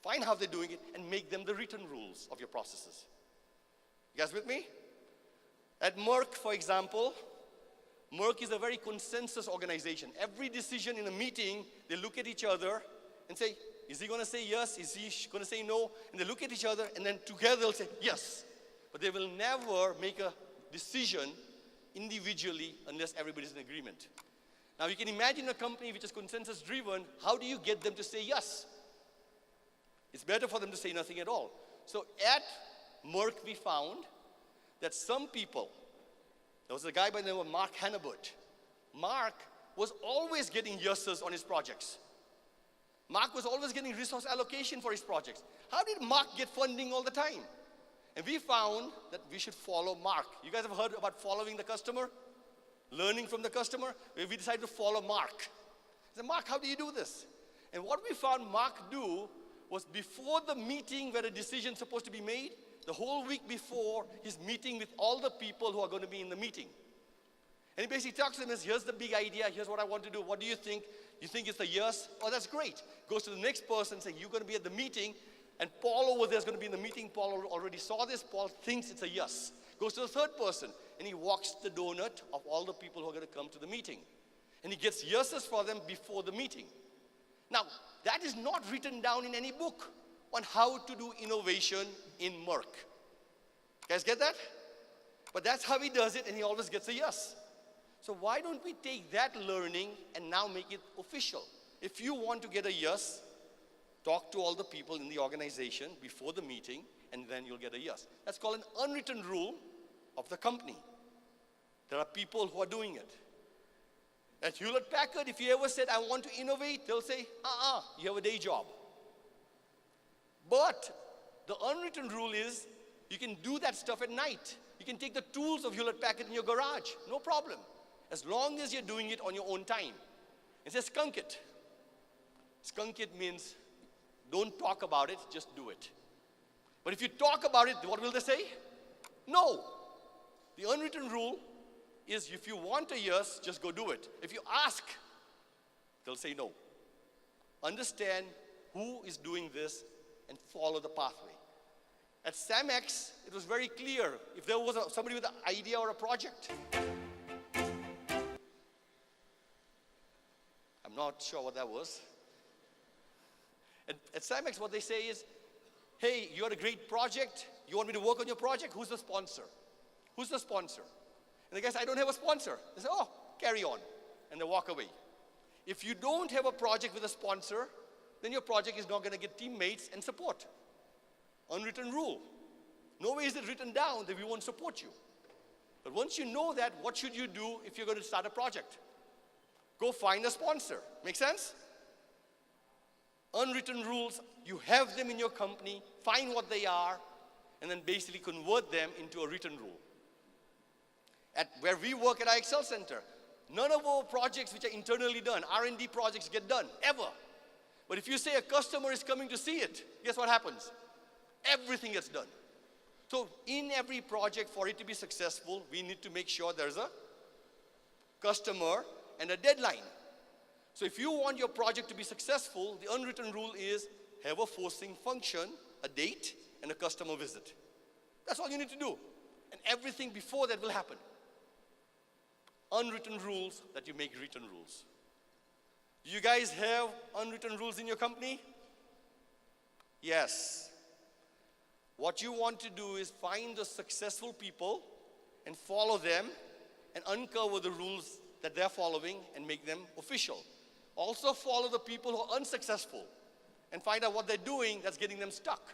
B: find how they're doing it, and make them the written rules of your processes. You guys with me? At Merck, for example, Merck is a very consensus organization. Every decision in a meeting, they look at each other and say, is he going to say yes? Is he going to say no? And they look at each other, and then together they'll say yes. But they will never make a decision individually unless everybody's in agreement. Now, you can imagine a company which is consensus-driven. How do you get them to say yes? It's better for them to say nothing at all. So at Merck, we found that some people, there was a guy by the name of Mark Hannibut. Mark was always getting yeses on his projects. Mark was always getting resource allocation for his projects. How did Mark get funding all the time? And we found that we should follow Mark. You guys have heard about following the customer? Learning from the customer? We decided to follow Mark. I said, Mark, how do you do this? And what we found Mark do was before the meeting where a decision is supposed to be made, the whole week before, he's meeting with all the people who are going to be in the meeting. And he basically talks to them as, here's the big idea, here's what I want to do, what do you think? You think it's a yes? Oh, that's great. Goes to the next person saying, you're going to be at the meeting, and Paul over there is going to be in the meeting. Paul already saw this. Paul thinks it's a yes. Goes to the third person, and he walks the donut of all the people who are going to come to the meeting. And he gets yeses for them before the meeting. Now, that is not written down in any book on how to do innovation in Merck. You guys get that? But that's how he does it, and he always gets a yes. So why don't we take that learning and now make it official? If you want to get a yes, talk to all the people in the organization before the meeting, and then you'll get a yes. That's called an unwritten rule of the company. There are people who are doing it. At Hewlett Packard, if you ever said, I want to innovate, they'll say, you have a day job. But the unwritten rule is you can do that stuff at night. You can take the tools of Hewlett Packard in your garage, no problem, as long as you're doing it on your own time. It says skunk it. Skunk it means don't talk about it, just do it. But if you talk about it, what will they say? No. The unwritten rule is if you want a yes, just go do it. If you ask, they'll say no. Understand who is doing this and follow the pathway. At Samex, it was very clear. If there was somebody with an idea or a project, I'm not sure what that was. At Samex, what they say is, hey, you had a great project. You want me to work on your project? Who's the sponsor? Who's the sponsor? And the guy says, I don't have a sponsor. They say, oh, carry on. And they walk away. If you don't have a project with a sponsor, then your project is not going to get teammates and support. Unwritten rule. No way is it written down that we won't support you. But once you know that, what should you do if you're going to start a project? Go find a sponsor. Make sense? Unwritten rules, you have them in your company, find what they are, and then basically convert them into a written rule. At where we work at our Excel Center, none of our projects which are internally done, R&D projects get done, ever. But if you say a customer is coming to see it, guess what happens? Everything gets done. So in every project, for it to be successful, we need to make sure there's a customer and a deadline. So if you want your project to be successful, the unwritten rule is have a forcing function, a date, and a customer visit. That's all you need to do. And everything before that will happen. Unwritten rules that you make written rules. Do you guys have unwritten rules in your company? Yes. What you want to do is find the successful people and follow them and uncover the rules that they're following and make them official. Also follow the people who are unsuccessful and find out what they're doing that's getting them stuck.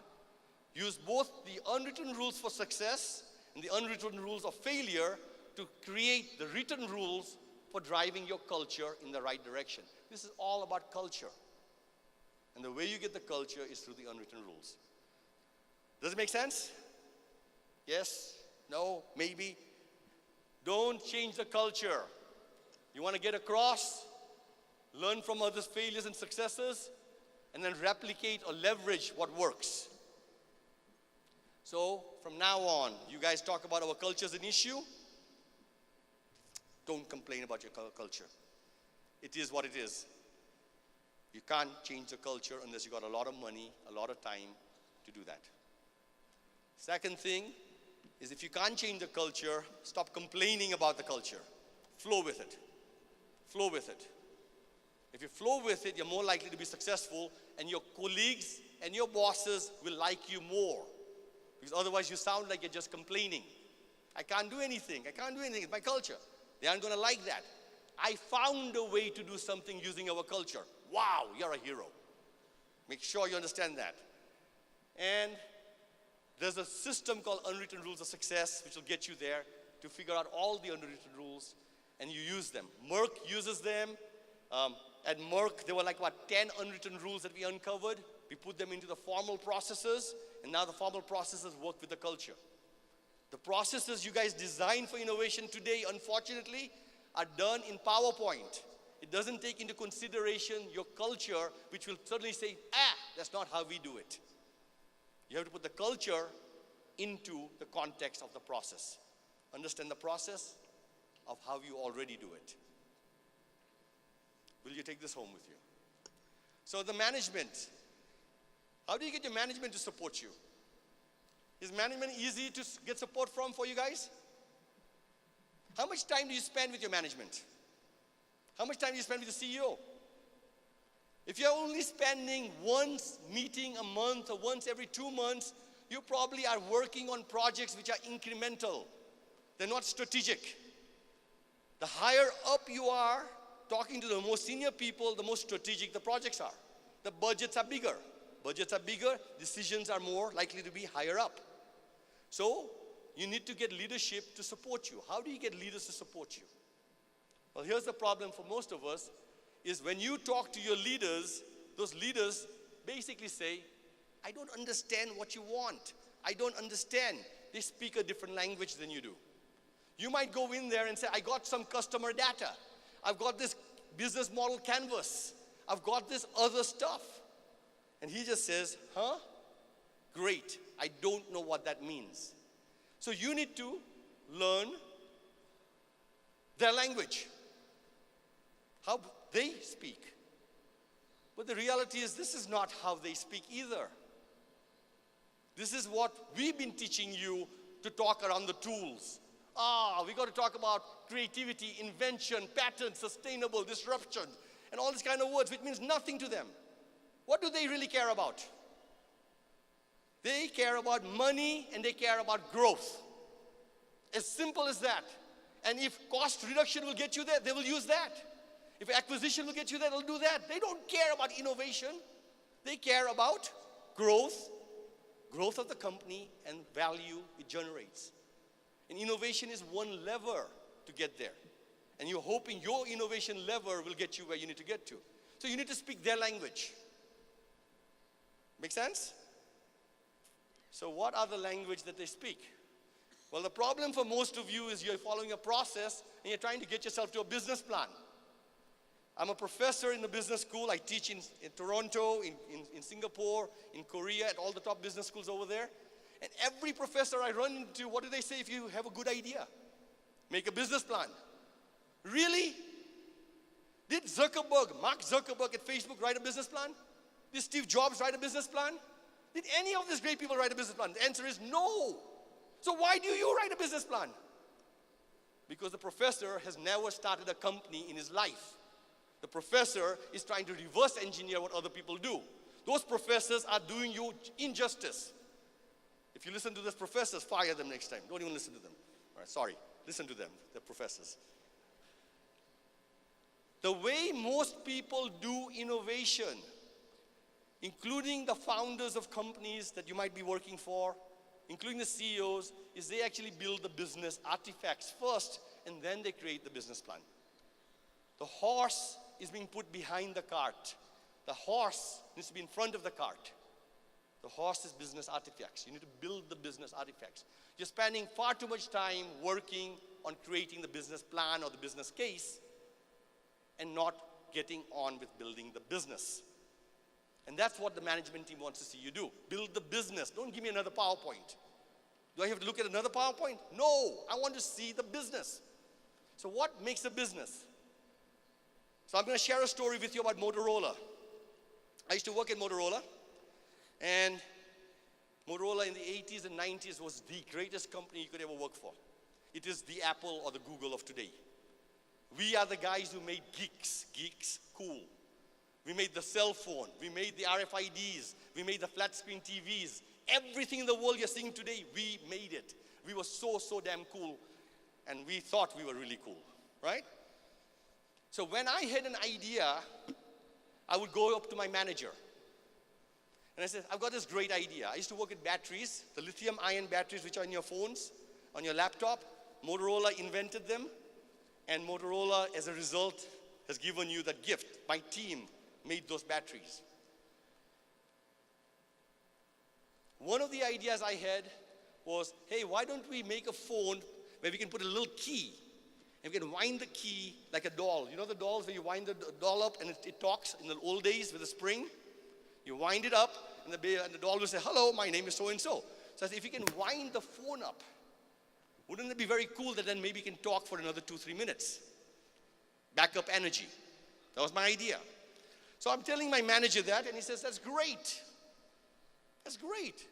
B: Use both the unwritten rules for success and the unwritten rules of failure to create the written rules for driving your culture in the right direction. This is all about culture. And the way you get the culture is through the unwritten rules. Does it make sense? Yes? No? Maybe? Don't change the culture. You want to get across? Learn from others' failures and successes, and then replicate or leverage what works. So, from now on, you guys talk about our culture as an issue. Don't complain about your culture. It is what it is. You can't change the culture unless you got a lot of money, a lot of time to do that. Second thing is, if you can't change the culture, stop complaining about the culture. Flow with it. Flow with it. If you flow with it, you're more likely to be successful, and your colleagues and your bosses will like you more. Because otherwise you sound like you're just complaining. I can't do anything. I can't do anything. It's my culture. They aren't going to like that. I found a way to do something using our culture. Wow, you're a hero. Make sure you understand that. And there's a system called Unwritten Rules of Success, which will get you there to figure out all the unwritten rules, and you use them. Merck uses them. At Merck, there were like, 10 unwritten rules that we uncovered. We put them into the formal processes, and now the formal processes work with the culture. The processes you guys design for innovation today, unfortunately, are done in PowerPoint. It doesn't take into consideration your culture, which will certainly say, that's not how we do it. You have to put the culture into the context of the process. Understand the process of how you already do it. Will you take this home with you? So the management. How do you get your management to support you? Is management easy to get support from for you guys? How much time do you spend with your management? How much time do you spend with the CEO? If you're only spending once meeting a month or once every 2 months, you probably are working on projects which are incremental. They're not strategic. The higher up you are, talking to the most senior people, the more strategic the projects are. The budgets are bigger. Budgets are bigger, decisions are more likely to be higher up. So, you need to get leadership to support you. How do you get leaders to support you? Well, here's the problem for most of us, is when you talk to your leaders, those leaders basically say, I don't understand what you want. I don't understand. They speak a different language than you do. You might go in there and say, I got some customer data. I've got this business model canvas. I've got this other stuff. And he just says, huh? Great. I don't know what that means. So you need to learn their language, how they speak. But the reality is, this is not how they speak either. This is what we've been teaching you to talk around the tools. We got to talk about creativity, invention, patent, sustainable, disruption, and all these kind of words, which means nothing to them. What do they really care about? They care about money and they care about growth. As simple as that. And if cost reduction will get you there, they will use that. If acquisition will get you there, they'll do that. They don't care about innovation. They care about growth of the company and value it generates. And innovation is one lever to get there. And you're hoping your innovation lever will get you where you need to get to. So you need to speak their language. Make sense? So what are the language that they speak? Well, the problem for most of you is you're following a process and you're trying to get yourself to a business plan. I'm a professor in the business school. I teach in Toronto, in Singapore, in Korea, at all the top business schools over there. And every professor I run into, what do they say if you have a good idea? Make a business plan. Really? Did Mark Zuckerberg at Facebook write a business plan? Did Steve Jobs write a business plan? Did any of these great people write a business plan? The answer is no. So why do you write a business plan? Because the professor has never started a company in his life. The professor is trying to reverse engineer what other people do. Those professors are doing you injustice. If you listen to those professors, fire them next time. Don't even listen to them. All right, sorry. Listen to them, the professors. The way most people do innovation, including the founders of companies that you might be working for, including the CEOs, is they actually build the business artifacts first, and then they create the business plan. The horse is being put behind the cart. The horse needs to be in front of the cart. The horse is business artifacts. You need to build the business artifacts. You're spending far too much time working on creating the business plan or the business case and not getting on with building the business. And that's what the management team wants to see you do. Build the business. Don't give me another PowerPoint. Do I have to look at another PowerPoint? No, I want to see the business. So what makes a business? So I'm going to share a story with you about Motorola. I used to work at Motorola, and Motorola in the 80s and 90s was the greatest company you could ever work for. It is the Apple or the Google of today. We are the guys who made geeks cool. We made the cell phone, we made the RFIDs, we made the flat screen TVs. Everything in the world you're seeing today, we made it. We were so damn cool, and we thought we were really cool, right? So when I had an idea, I would go up to my manager. And I said, I've got this great idea. I used to work with batteries, the lithium ion batteries which are in your phones, on your laptop. Motorola invented them, and Motorola, as a result, has given you that gift. My team made those batteries. One of the ideas I had was, hey, why don't we make a phone where we can put a little key, and we can wind the key like a doll. You know the dolls where you wind the doll up and it talks in the old days with a spring? You wind it up, and the doll will say, hello, my name is so-and-so. So I said, if you can wind the phone up, wouldn't it be very cool that then maybe you can talk for another 2-3 minutes? Backup energy. That was my idea. So I'm telling my manager that, and he says, that's great. That's great.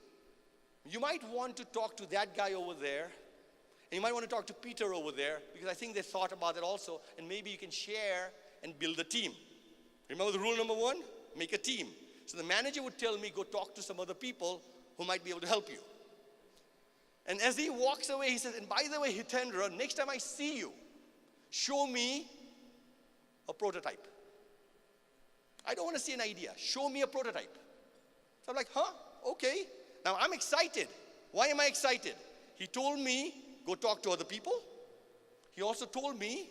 B: You might want to talk to that guy over there, and you might want to talk to Peter over there, because I think they thought about it also, and maybe you can share and build a team. Remember the rule number 1? Make a team. So the manager would tell me, go talk to some other people who might be able to help you. And as he walks away, he says, and by the way, Hitendra, next time I see you, show me a prototype. I don't want to see an idea. Show me a prototype. So I'm like, huh? Okay. Now I'm excited. Why am I excited? He told me, go talk to other people. He also told me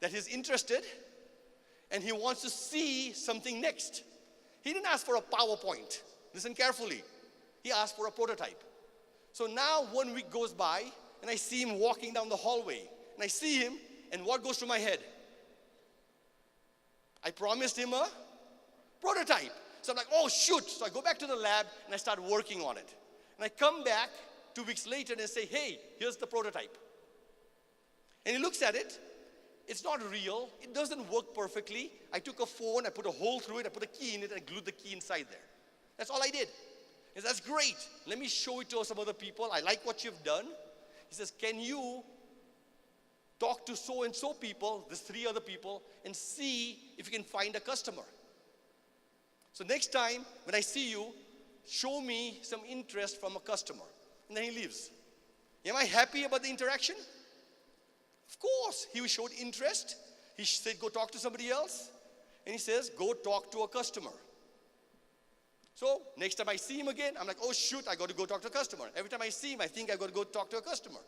B: that he's interested and he wants to see something next. He didn't ask for a PowerPoint. Listen carefully. He asked for a prototype. So now 1 week goes by and I see him walking down the hallway. And I see him, and what goes through my head? I promised him a prototype. So I'm like, oh shoot. So I go back to the lab and I start working on it. And I come back 2 weeks later and I say, hey, here's the prototype. And he looks at it. It's not real. It doesn't work perfectly. I took a phone, I put a hole through it, I put a key in it, and I glued the key inside there. That's all I did. He says, that's great. Let me show it to some other people. I like what you've done. He says, can you talk to so-and-so people, there's 3 other people, and see if you can find a customer. So next time when I see you, show me some interest from a customer. And then he leaves. Am I happy about the interaction? Of course, he showed interest. He said, go talk to somebody else. And he says, go talk to a customer. So next time I see him again, I'm like, oh shoot, I got to go talk to a customer. Every time I see him, I think I got to go talk to a customer.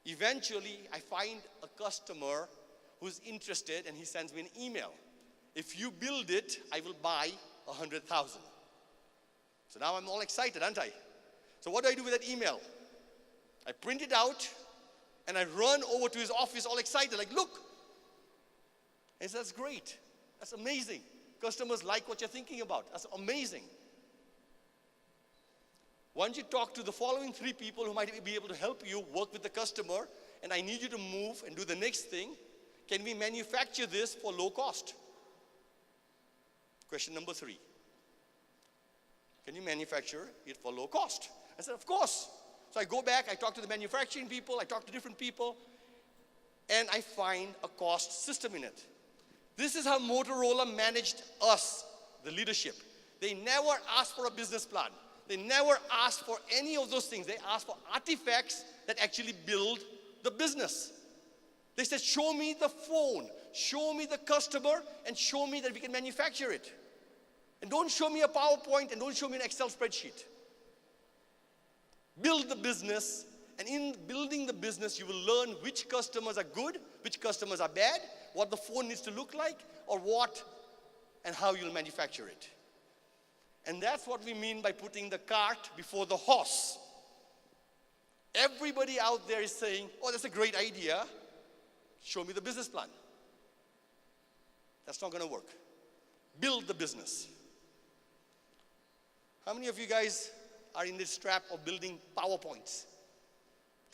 B: Eventually, I find a customer who's interested, and he sends me an email. If you build it, I will buy 100,000. So now I'm all excited, aren't I? So what do I do with that email? I print it out, and I run over to his office all excited, like, look. And he says, that's great. That's amazing. Customers like what you're thinking about. That's amazing. Why don't you talk to the following 3 people who might be able to help you work with the customer, and I need you to move and do the next thing. Can we manufacture this for low cost? Question number 3. Can you manufacture it for low cost? I said, of course. So I go back, I talk to the manufacturing people, I talk to different people, and I find a cost system in it. This is how Motorola managed us, the leadership. They never asked for a business plan. They never asked for any of those things. They asked for artifacts that actually build the business. They said, show me the phone, show me the customer, and show me that we can manufacture it. And don't show me a PowerPoint, and don't show me an Excel spreadsheet. Build the business And in building the business, you will learn which customers are good, which customers are bad, what the phone needs to look like, or what and how you'll manufacture it. And that's what we mean by putting the cart before the horse. Everybody out there is saying, oh, that's a great idea. Show me the business plan. That's not going to work. Build the business. How many of you guys are in this trap of building PowerPoints?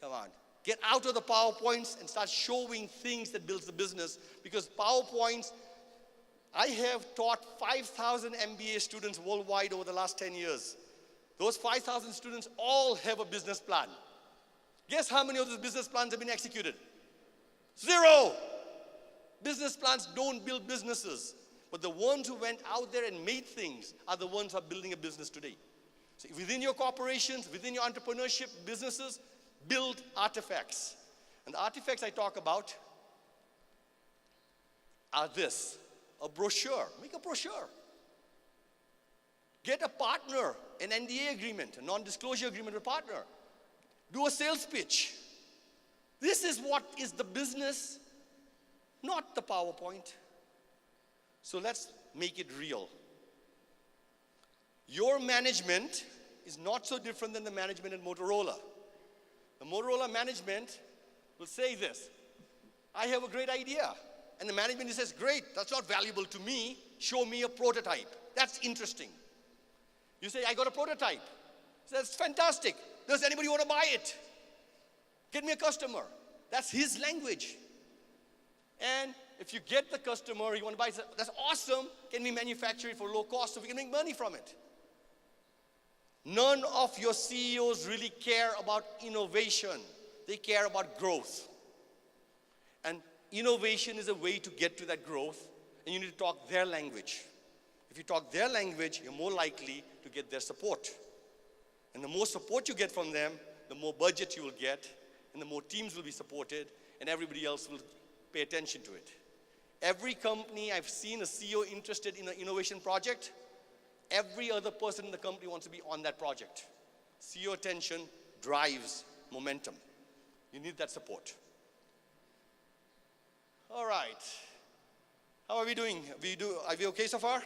B: Come on. Get out of the PowerPoints and start showing things that builds the business. Because PowerPoints, I have taught 5,000 MBA students worldwide over the last 10 years. Those 5,000 students all have a business plan. Guess how many of those business plans have been executed? 0. Business plans don't build businesses. But the ones who went out there and made things are the ones who are building a business today. So within your corporations, within your entrepreneurship businesses, build artifacts. And the artifacts I talk about are this: a brochure. Make a brochure. Get a partner, an NDA agreement, a non-disclosure agreement with a partner. Do a sales pitch. This is what is the business, not the PowerPoint. So let's make it real. Your management is not so different than the management at Motorola. The Motorola management will say this: I have a great idea. And the management says, great, that's not valuable to me. Show me a prototype. That's interesting. You say, I got a prototype. That's fantastic. Does anybody want to buy it? Get me a customer. That's his language. And if you get the customer, you want to buy it, that's awesome. Can we manufacture it for low cost so we can make money from it? None of your CEOs really care about innovation. They care about growth. And innovation is a way to get to that growth, and you need to talk their language. If you talk their language, you're more likely to get their support. And the more support you get from them, the more budget you will get, and the more teams will be supported, and everybody else will pay attention to it. Every company I've seen a CEO interested in an innovation project, every other person in the company wants to be on that project. CEO attention drives momentum. You need that support. All right. How are we doing? Are we okay so far?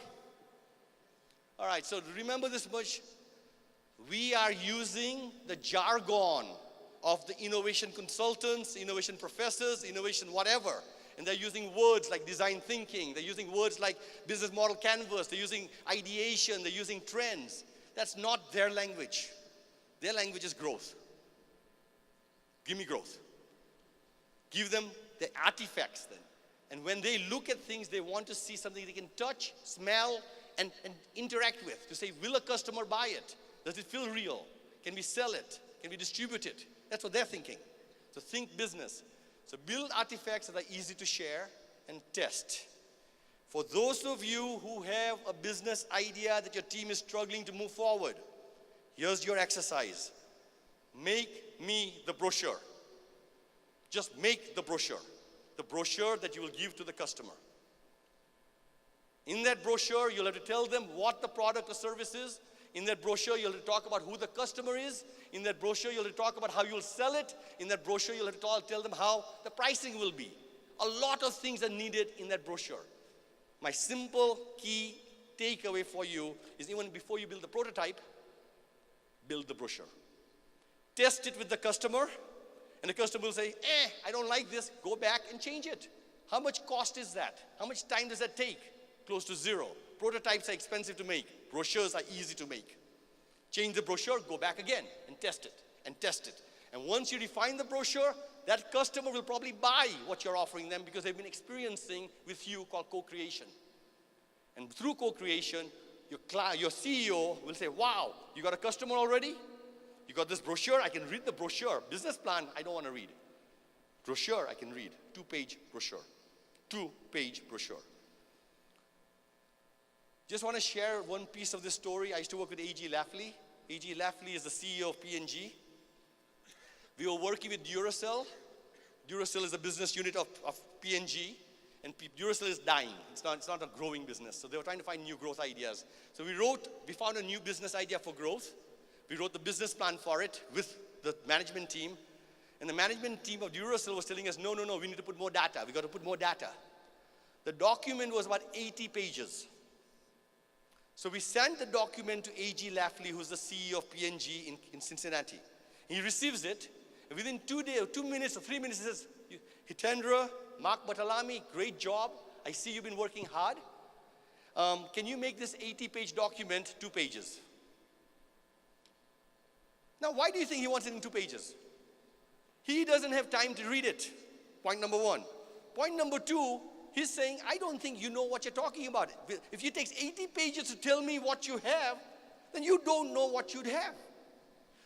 B: All right, so remember this much. We are using the jargon of the innovation consultants, innovation professors, innovation whatever. And they're using words like design thinking. They're using words like business model canvas. They're using ideation. They're using trends. That's not their language. Their language is growth. Give me growth. Give them the artifacts then. And when they look at things, they want to see something they can touch, smell, and interact with. To say, will a customer buy it? Does it feel real? Can we sell it? Can we distribute it? That's what they're thinking. So think business. So build artifacts that are easy to share and test. For those of you who have a business idea that your team is struggling to move forward, here's your exercise. Make me the brochure. Just make the brochure. The brochure that you will give to the customer. In that brochure, you'll have to tell them what the product or service is. In that brochure, you'll have to talk about who the customer is. In that brochure, you'll have to talk about how you'll sell it. In that brochure, you'll have to tell them how the pricing will be. A lot of things are needed in that brochure. My simple key takeaway for you is even before you build the prototype, build the brochure. Test it with the customer, and the customer will say, I don't like this. Go back and change it. How much cost is that? How much time does that take? Close to zero. Prototypes are expensive to make. Brochures are easy to make. Change the brochure, go back again and test it and test it. And once you refine the brochure, that customer will probably buy what you're offering them because they've been experiencing with you called co-creation. And through co-creation, your CEO will say, wow, you got a customer already? You got this brochure? I can read the brochure. Business plan, I don't want to read. Brochure, I can read. 2-page brochure. 2-page brochure. Just want to share one piece of this story. I used to work with A.G. Lafley. A.G. Lafley is the CEO of P&G. We were working with Duracell. Duracell is a business unit of P&G, and Duracell is dying. It's not a growing business. So they were trying to find new growth ideas. So we found a new business idea for growth. We wrote the business plan for it with the management team. And the management team of Duracell was telling us, no, we need to put more data. We got to put more data. The document was about 80 pages. So we sent the document to A.G. Lafley, who's the CEO of P&G in Cincinnati. He receives it, and within 2 days, or 2 minutes or 3 minutes, he says, Hitendra, Mark Batalami, great job. I see you've been working hard. Can you make this 80-page document 2 pages? Now, why do you think he wants it in 2 pages? He doesn't have time to read it, point number 1. Point number 2, he's saying, I don't think you know what you're talking about. If it takes 80 pages to tell me what you have, then you don't know what you'd have.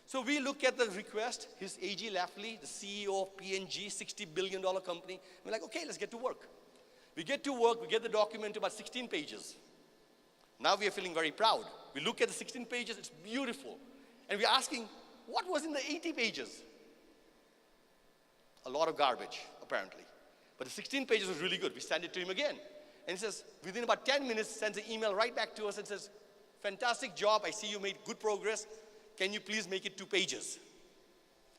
B: So we look at the request. Here's A.G. Lafley, the CEO of P&G, $60 billion company. We're like, okay, let's get to work. We get to work, we get the document to about 16 pages. Now we are feeling very proud. We look at the 16 pages, it's beautiful. And we're asking, what was in the 80 pages? A lot of garbage, apparently. But the 16 pages was really good. We send it to him again. And he says, within about 10 minutes, sends an email right back to us and says, fantastic job. I see you made good progress. Can you please make it 2 pages?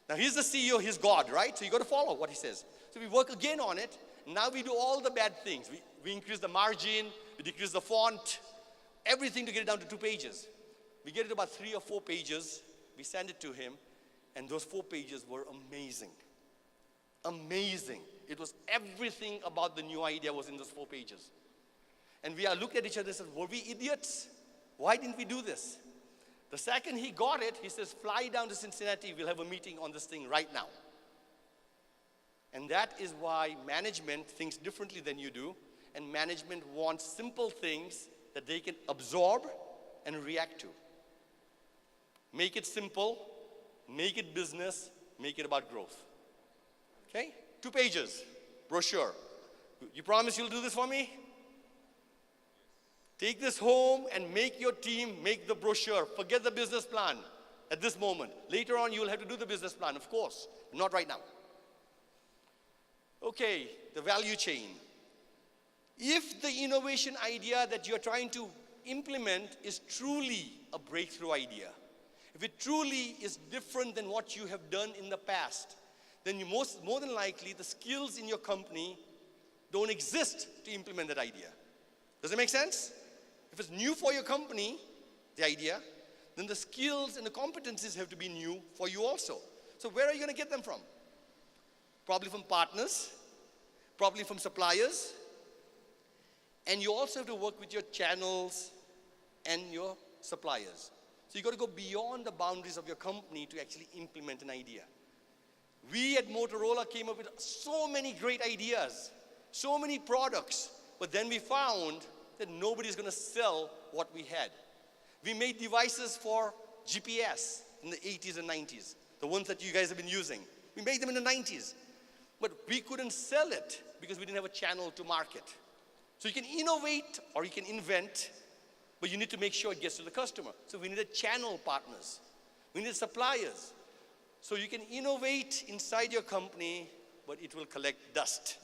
B: Now, he's the CEO. He's God, right? So you got to follow what he says. So we work again on it. Now we do all the bad things. We increase the margin. We decrease the font. Everything to get it down to 2 pages. We get it about 3 or 4 pages. We send it to him. And those 4 pages were amazing. Amazing. It was everything about the new idea was in those 4 pages. And we looked at each other and said, were we idiots? Why didn't we do this? The second he got it, he says, fly down to Cincinnati. We'll have a meeting on this thing right now. And that is why management thinks differently than you do. And management wants simple things that they can absorb and react to. Make it simple. Make it business. Make it about growth. Okay? 2 pages, brochure. You promise you'll do this for me? Take this home and make your team make the brochure. Forget the business plan at this moment. Later on, you will have to do the business plan, of course. Not right now. Okay, the value chain. If the innovation idea that you're trying to implement is truly a breakthrough idea, if it truly is different than what you have done in the past, then more than likely the skills in your company don't exist to implement that idea. Does it make sense? If it's new for your company, the idea, then the skills and the competencies have to be new for you also. So where are you going to get them from? Probably from partners, probably from suppliers, and you also have to work with your channels and your suppliers. So you got to go beyond the boundaries of your company to actually implement an idea. We at Motorola came up with so many great ideas, so many products, but then we found that nobody's going to sell what we had. We made devices for GPS in the 80s and 90s, the ones that you guys have been using. We made them in the 90s, but we couldn't sell it because we didn't have a channel to market. So you can innovate or you can invent, but you need to make sure it gets to the customer. So we needed channel partners. We needed suppliers. So you can innovate inside your company, but it will collect dust.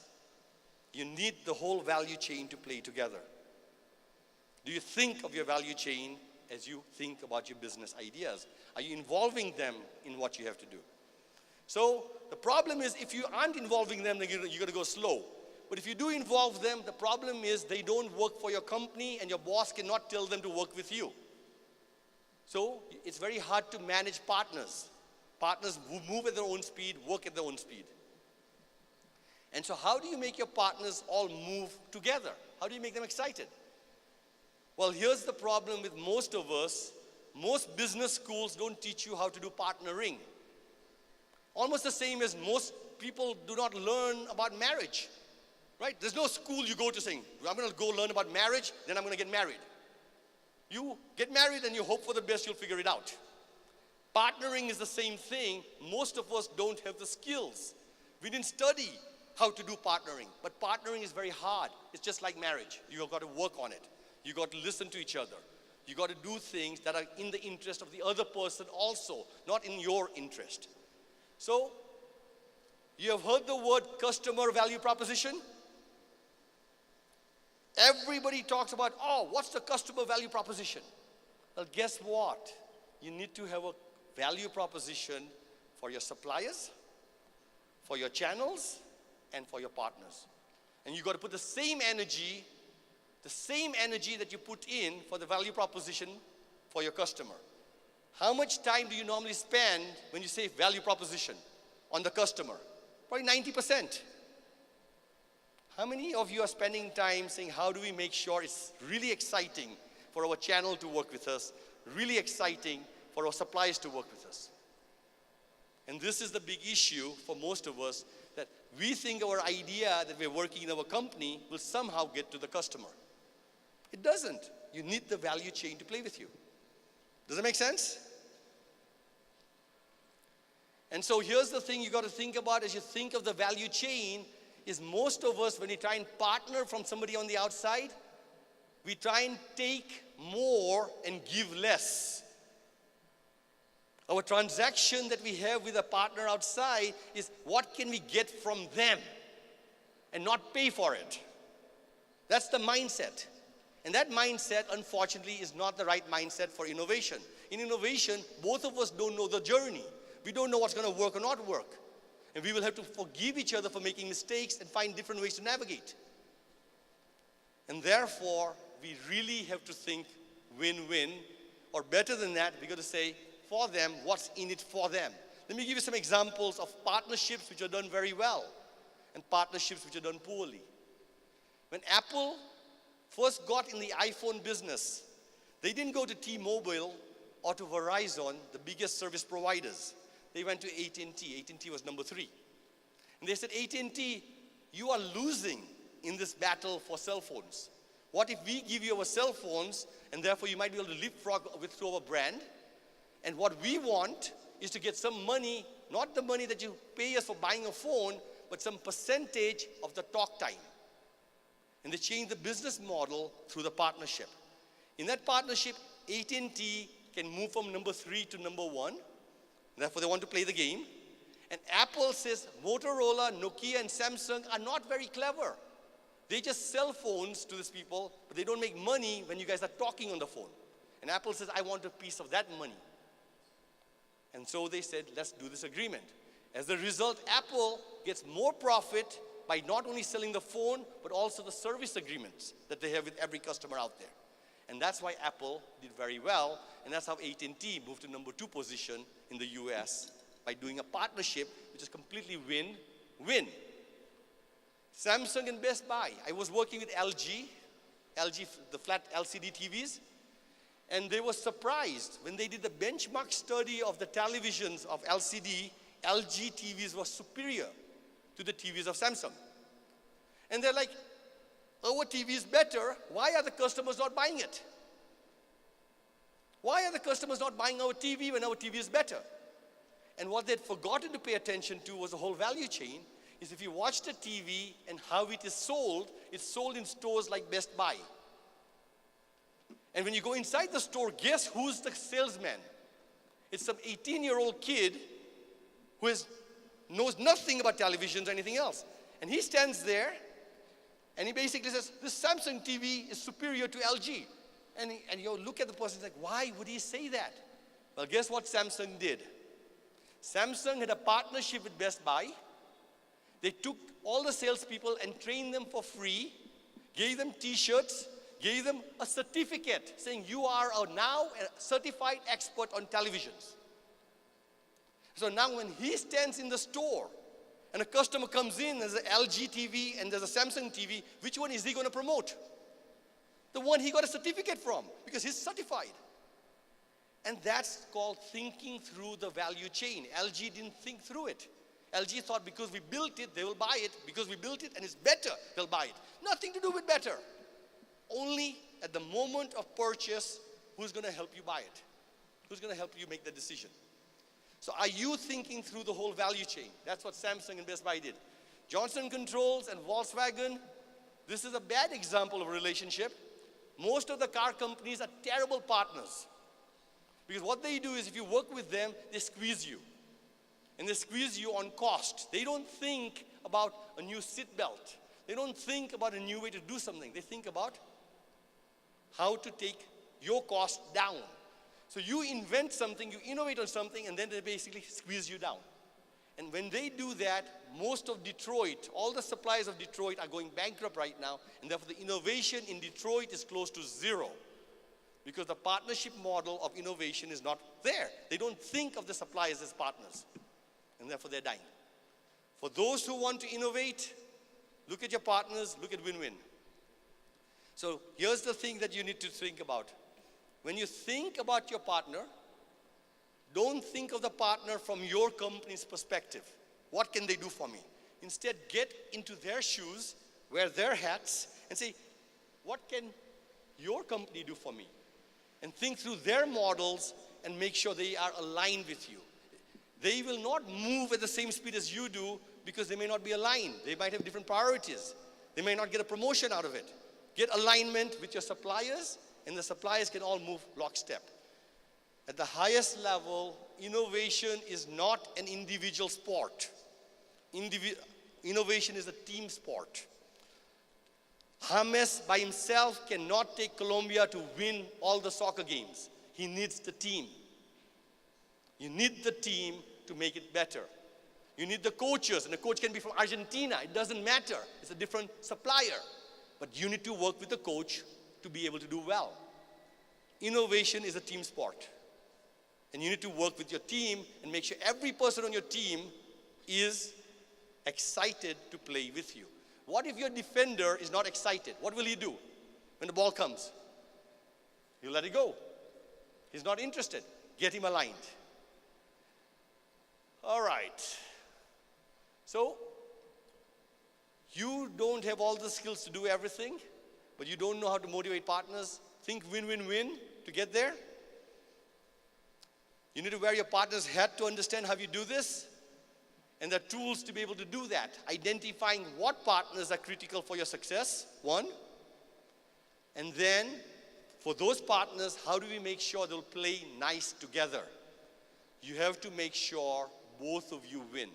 B: You need the whole value chain to play together. Do you think of your value chain as you think about your business ideas? Are you involving them in what you have to do? So the problem is if you aren't involving them, then you're going to go slow. But if you do involve them, the problem is they don't work for your company and your boss cannot tell them to work with you. So it's very hard to manage partners. Partners who move at their own speed, work at their own speed. And so how do you make your partners all move together? How do you make them excited? Well, here's the problem with most of us. Most business schools don't teach you how to do partnering. Almost the same as most people do not learn about marriage. Right? There's no school you go to saying, I'm going to go learn about marriage, then I'm going to get married. You get married and you hope for the best, you'll figure it out. Partnering is the same thing. Most of us don't have the skills. We didn't study how to do partnering. But partnering is very hard. It's just like marriage. You've got to work on it. You've got to listen to each other. You've got to do things that are in the interest of the other person also, not in your interest. So, you have heard the word customer value proposition? Everybody talks about, oh, what's the customer value proposition? Well, guess what? You need to have a value proposition for your suppliers, for your channels, and for your partners. And you got to put the same energy that you put in for the value proposition for your customer. How much time do you normally spend when you say value proposition on the customer? Probably 90%. How many of you are spending time saying, how do we make sure it's really exciting for our channel to work with us, really exciting for our suppliers to work with us? And this is the big issue for most of us, that we think our idea that we're working in our company will somehow get to the customer. It doesn't. You need the value chain to play with you. Does that make sense? And so here's the thing you got to think about as you think of the value chain, is most of us, when we try and partner from somebody on the outside, we try and take more and give less. Our transaction that we have with a partner outside is what can we get from them and not pay for it. That's the mindset. And that mindset, unfortunately, is not the right mindset for innovation. In innovation, both of us don't know the journey. We don't know what's going to work or not work. And we will have to forgive each other for making mistakes and find different ways to navigate. And therefore, we really have to think win-win, or better than that, we got to say, for them, what's in it for them. Let me give you some examples of partnerships which are done very well and partnerships which are done poorly. When Apple first got in the iPhone business, they didn't go to T-Mobile or to Verizon, the biggest service providers. They went to AT&T. AT&T was number 3. And they said, AT&T, you are losing in this battle for cell phones. What if we give you our cell phones, and therefore you might be able to leapfrog through our brand? And what we want is to get some money, not the money that you pay us for buying a phone, but some percentage of the talk time. And they changed the business model through the partnership. In that partnership, AT&T can move from number 3 to number 1. Therefore, they want to play the game. And Apple says Motorola, Nokia, and Samsung are not very clever. They just sell phones to these people, but they don't make money when you guys are talking on the phone. And Apple says, I want a piece of that money. And so they said, let's do this agreement. As a result, Apple gets more profit by not only selling the phone, but also the service agreements that they have with every customer out there. And that's why Apple did very well, and that's how AT&T moved to number 2 position in the US by doing a partnership which is completely win-win. Samsung and Best Buy. I was working with LG, the flat LCD TVs, and they were surprised when they did the benchmark study of the televisions of LCD, LG TVs were superior to the TVs of Samsung. And they're like, our TV is better, why are the customers not buying it? Why are the customers not buying our TV when our TV is better? And what they'd forgotten to pay attention to was the whole value chain, is if you watch the TV and how it is sold, it's sold in stores like Best Buy. And when you go inside the store, guess who's the salesman? It's some 18-year-old kid who knows nothing about televisions or anything else. And he stands there, and he basically says, this Samsung TV is superior to LG. And you look at the person, like, why would he say that? Well, guess what Samsung did? Samsung had a partnership with Best Buy. They took all the salespeople and trained them for free, gave them T-shirts, gave them a certificate saying you are now a certified expert on televisions. So now when he stands in the store and a customer comes in, there's an LG TV and there's a Samsung TV, which one is he going to promote? The one he got a certificate from, because he's certified. And that's called thinking through the value chain. LG didn't think through it. LG thought because we built it, they will buy it. Because we built it and it's better, they'll buy it. Nothing to do with better. Only at the moment of purchase, who's going to help you buy it? Who's going to help you make the decision? So are you thinking through the whole value chain? That's what Samsung and Best Buy did. Johnson Controls and Volkswagen, this is a bad example of a relationship. Most of the car companies are terrible partners. Because what they do is if you work with them, they squeeze you. And they squeeze you on cost. They don't think about a new seat belt. They don't think about a new way to do something. They think about how to take your cost down. So you invent something, you innovate on something, and then they basically squeeze you down. And when they do that, most of Detroit, all the suppliers of Detroit are going bankrupt right now, and therefore the innovation in Detroit is close to zero because the partnership model of innovation is not there. They don't think of the suppliers as partners, and therefore they're dying. For those who want to innovate, look at your partners, look at win-win. So here's the thing that you need to think about. When you think about your partner, don't think of the partner from your company's perspective. What can they do for me? Instead, get into their shoes, wear their hats, and say, what can your company do for me? And think through their models and make sure they are aligned with you. They will not move at the same speed as you do because they may not be aligned. They might have different priorities. They may not get a promotion out of it. Get alignment with your suppliers, and the suppliers can all move lockstep. At the highest level, innovation is not an individual sport. Innovation is a team sport. James by himself cannot take Colombia to win all the soccer games. He needs the team. You need the team to make it better. You need the coaches, and the coach can be from Argentina. It doesn't matter. It's a different supplier. But you need to work with the coach to be able to do well. Innovation is a team sport. And you need to work with your team and make sure every person on your team is excited to play with you. What if your defender is not excited? What will he do when the ball comes? He'll let it go. He's not interested. Get him aligned. All right. So, you don't have all the skills to do everything, but you don't know how to motivate partners. Think win-win-win to get there. You need to wear your partner's hat to understand how you do this. And there are tools to be able to do that. Identifying what partners are critical for your success, one. And then, for those partners, how do we make sure they'll play nice together? You have to make sure both of you win.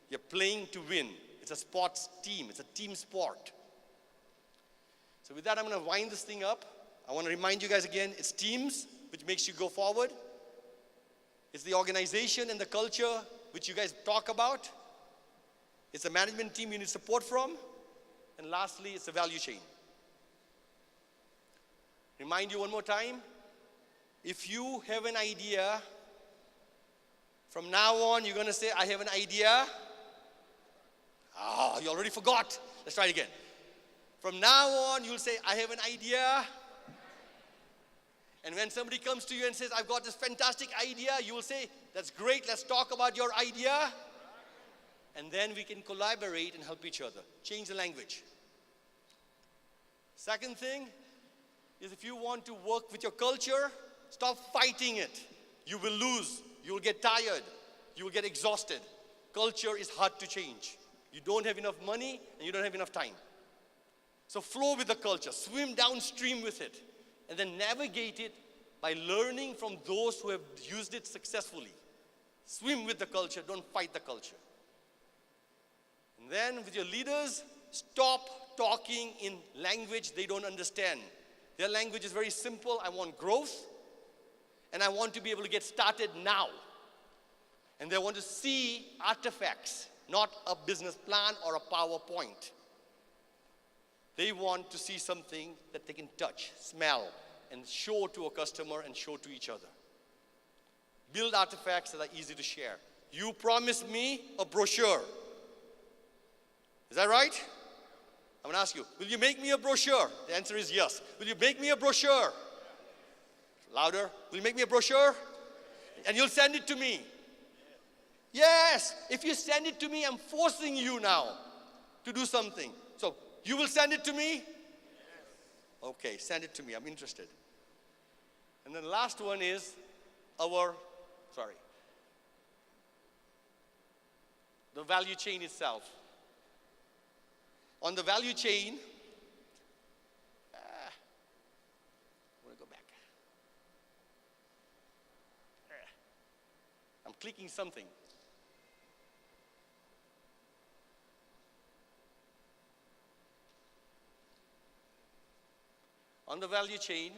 B: You're playing to win. It's a sports team. It's a team sport. So with that, I'm going to wind this thing up. I want to remind you guys again, it's teams, which makes you go forward. It's the organization and the culture, which you guys talk about. It's a management team you need support from. And lastly, it's the value chain. Remind you one more time, if you have an idea, from now on, you're going to say, I have an idea. Oh, you already forgot. Let's try it again. From now on, you'll say, I have an idea. And when somebody comes to you and says, I've got this fantastic idea, you will say, that's great, let's talk about your idea. And then we can collaborate and help each other. Change the language. Second thing is if you want to work with your culture, stop fighting it. You will lose. You will get tired. You will get exhausted. Culture is hard to change. You don't have enough money and you don't have enough time. So flow with the culture. Swim downstream with it. And then navigate it by learning from those who have used it successfully. Swim with the culture, don't fight the culture. And then with your leaders, stop talking in language they don't understand. Their language is very simple. I want growth, and I want to be able to get started now. And they want to see artifacts, not a business plan or a PowerPoint. They want to see something that they can touch, smell, and show to a customer and show to each other. Build artifacts that are easy to share. You promised me a brochure. Is that right? I'm going to ask you, will you make me a brochure? The answer is yes. Will you make me a brochure? Louder. Will you make me a brochure? And you'll send it to me. Yes. If you send it to me, I'm forcing you now to do something. So, you will send it to me? Okay, send it to me. I'm interested. And then the last one is the value chain itself. On the value chain, I'm going to go back. I'm clicking something. On the value chain,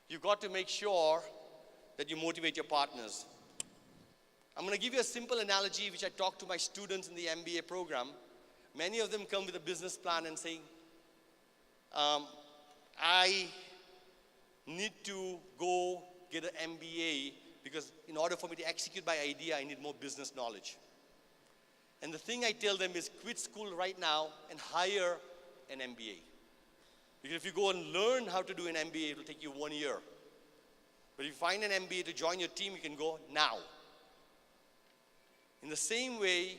B: you've got to make sure that you motivate your partners. I'm going to give you a simple analogy which I talk to my students in the MBA program. Many of them come with a business plan and saying, I need to go get an MBA because in order for me to execute my idea, I need more business knowledge. And the thing I tell them is quit school right now and hire an MBA. Because if you go and learn how to do an MBA, it will take you 1 year. But if you find an MBA to join your team, you can go now. In the same way,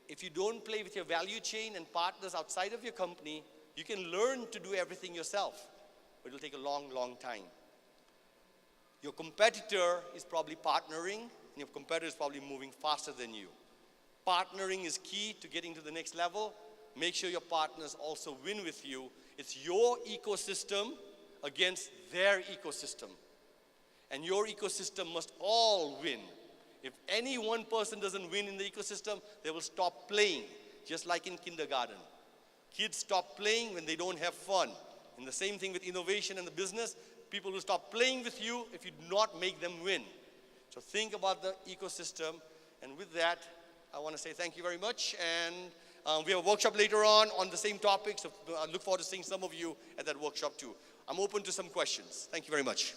B: if you don't play with your value chain and partners outside of your company, you can learn to do everything yourself, but it will take a long, long time. Your competitor is probably partnering, and your competitor is probably moving faster than you. Partnering is key to getting to the next level. Make sure your partners also win with you. It's your ecosystem against their ecosystem. And your ecosystem must all win. If any one person doesn't win in the ecosystem, they will stop playing, just like in kindergarten. Kids stop playing when they don't have fun. And the same thing with innovation and the business. People will stop playing with you if you do not make them win. So think about the ecosystem. And with that, I want to say thank you very much. And we have a workshop later on the same topic. So I look forward to seeing some of you at that workshop too. I'm open to some questions. Thank you very much.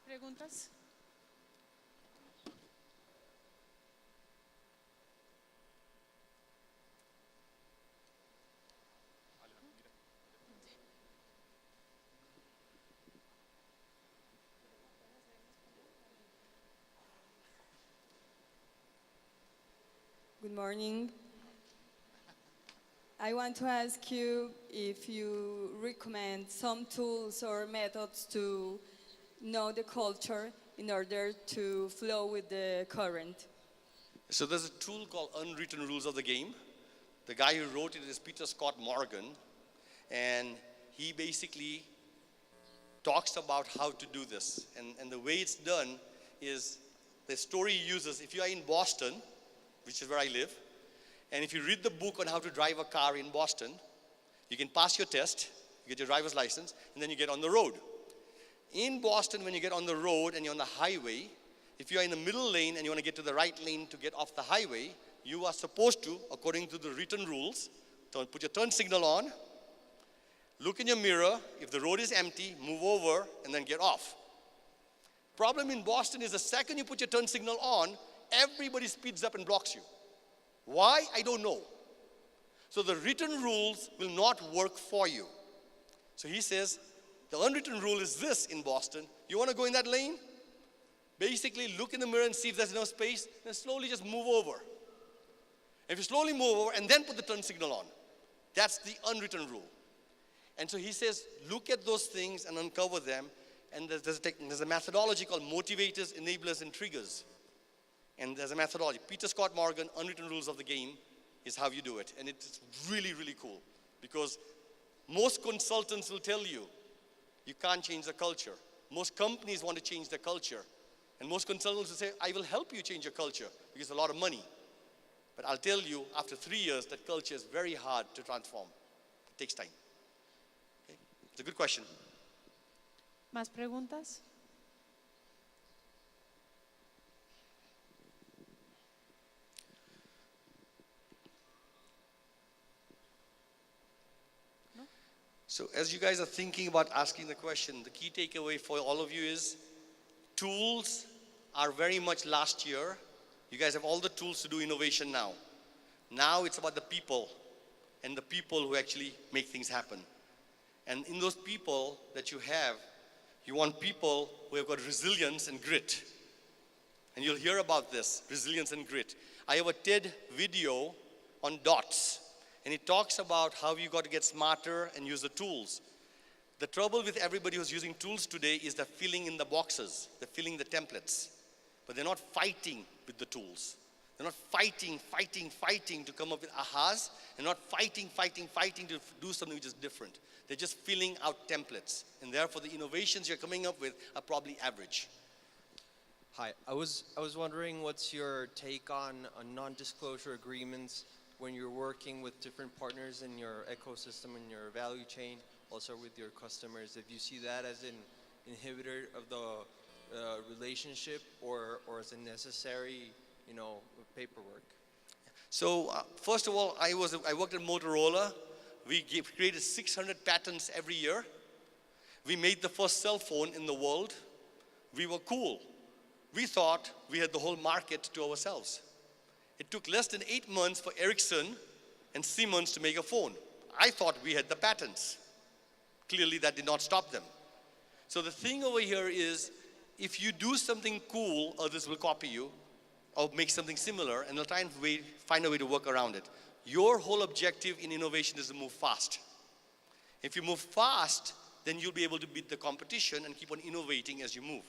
C: ¿Preguntas?
D: Good morning. I want to ask you if you recommend some tools or methods to know the culture in order to flow with the current.
B: So there's a tool called Unwritten Rules of the Game. The guy who wrote it is Peter Scott Morgan. And he basically talks about how to do this. And the way it's done is the story he uses. If you are in Boston, which is where I live, and if you read the book on how to drive a car in Boston, you can pass your test, you get your driver's license, and then you get on the road. In Boston, when you get on the road and you're on the highway, if you're in the middle lane and you want to get to the right lane to get off the highway, you are supposed to, according to the written rules, put your turn signal on, look in your mirror, if the road is empty, move over, and then get off. Problem in Boston is the second you put your turn signal on, everybody speeds up and blocks you. Why? I don't know. So the written rules will not work for you. So he says, the unwritten rule is this in Boston. You want to go in that lane? Basically, look in the mirror and see if there's enough space, then slowly just move over. If you slowly move over and then put the turn signal on, that's the unwritten rule. And so he says, look at those things and uncover them. And there's a methodology called motivators, enablers, and triggers. And there's a methodology. Peter Scott Morgan, Unwritten Rules of the Game, is how you do it. And it's really, really cool. Because most consultants will tell you, you can't change the culture. Most companies want to change their culture. And most consultants will say, I will help you change your culture because it's a lot of money. But I'll tell you, after 3 years, that culture is very hard to transform. It takes time. Okay? It's a good question.
C: ¿Más preguntas?
B: So as you guys are thinking about asking the question, the key takeaway for all of you is tools are very much last year. You guys have all the tools to do innovation now. Now it's about the people and the people who actually make things happen. And in those people that you have, you want people who have got resilience and grit. And you'll hear about this, resilience and grit. I have a TED video on dots. And it talks about how you got to get smarter and use the tools. The trouble with everybody who's using tools today is they're filling in the boxes. They're filling the templates. But they're not fighting with the tools. They're not fighting to come up with ahas. They're not fighting to do something which is different. They're just filling out templates. And therefore, the innovations you're coming up with are probably average.
E: Hi, I was wondering what's your take on non-disclosure agreements when you're working with different partners in your ecosystem, in your value chain, also with your customers. If you see that as an inhibitor of the relationship or as a necessary, paperwork.
B: So first of all, I worked at Motorola. We created 600 patents every year. We made the first cell phone in the world. We were cool. We thought we had the whole market to ourselves. It took less than 8 months for Ericsson and Siemens to make a phone. I thought we had the patents. Clearly that did not stop them. So the thing over here is, if you do something cool, others will copy you or make something similar, and they'll try and find a way to work around it. Your whole objective in innovation is to move fast. If you move fast, then you'll be able to beat the competition and keep on innovating as you move.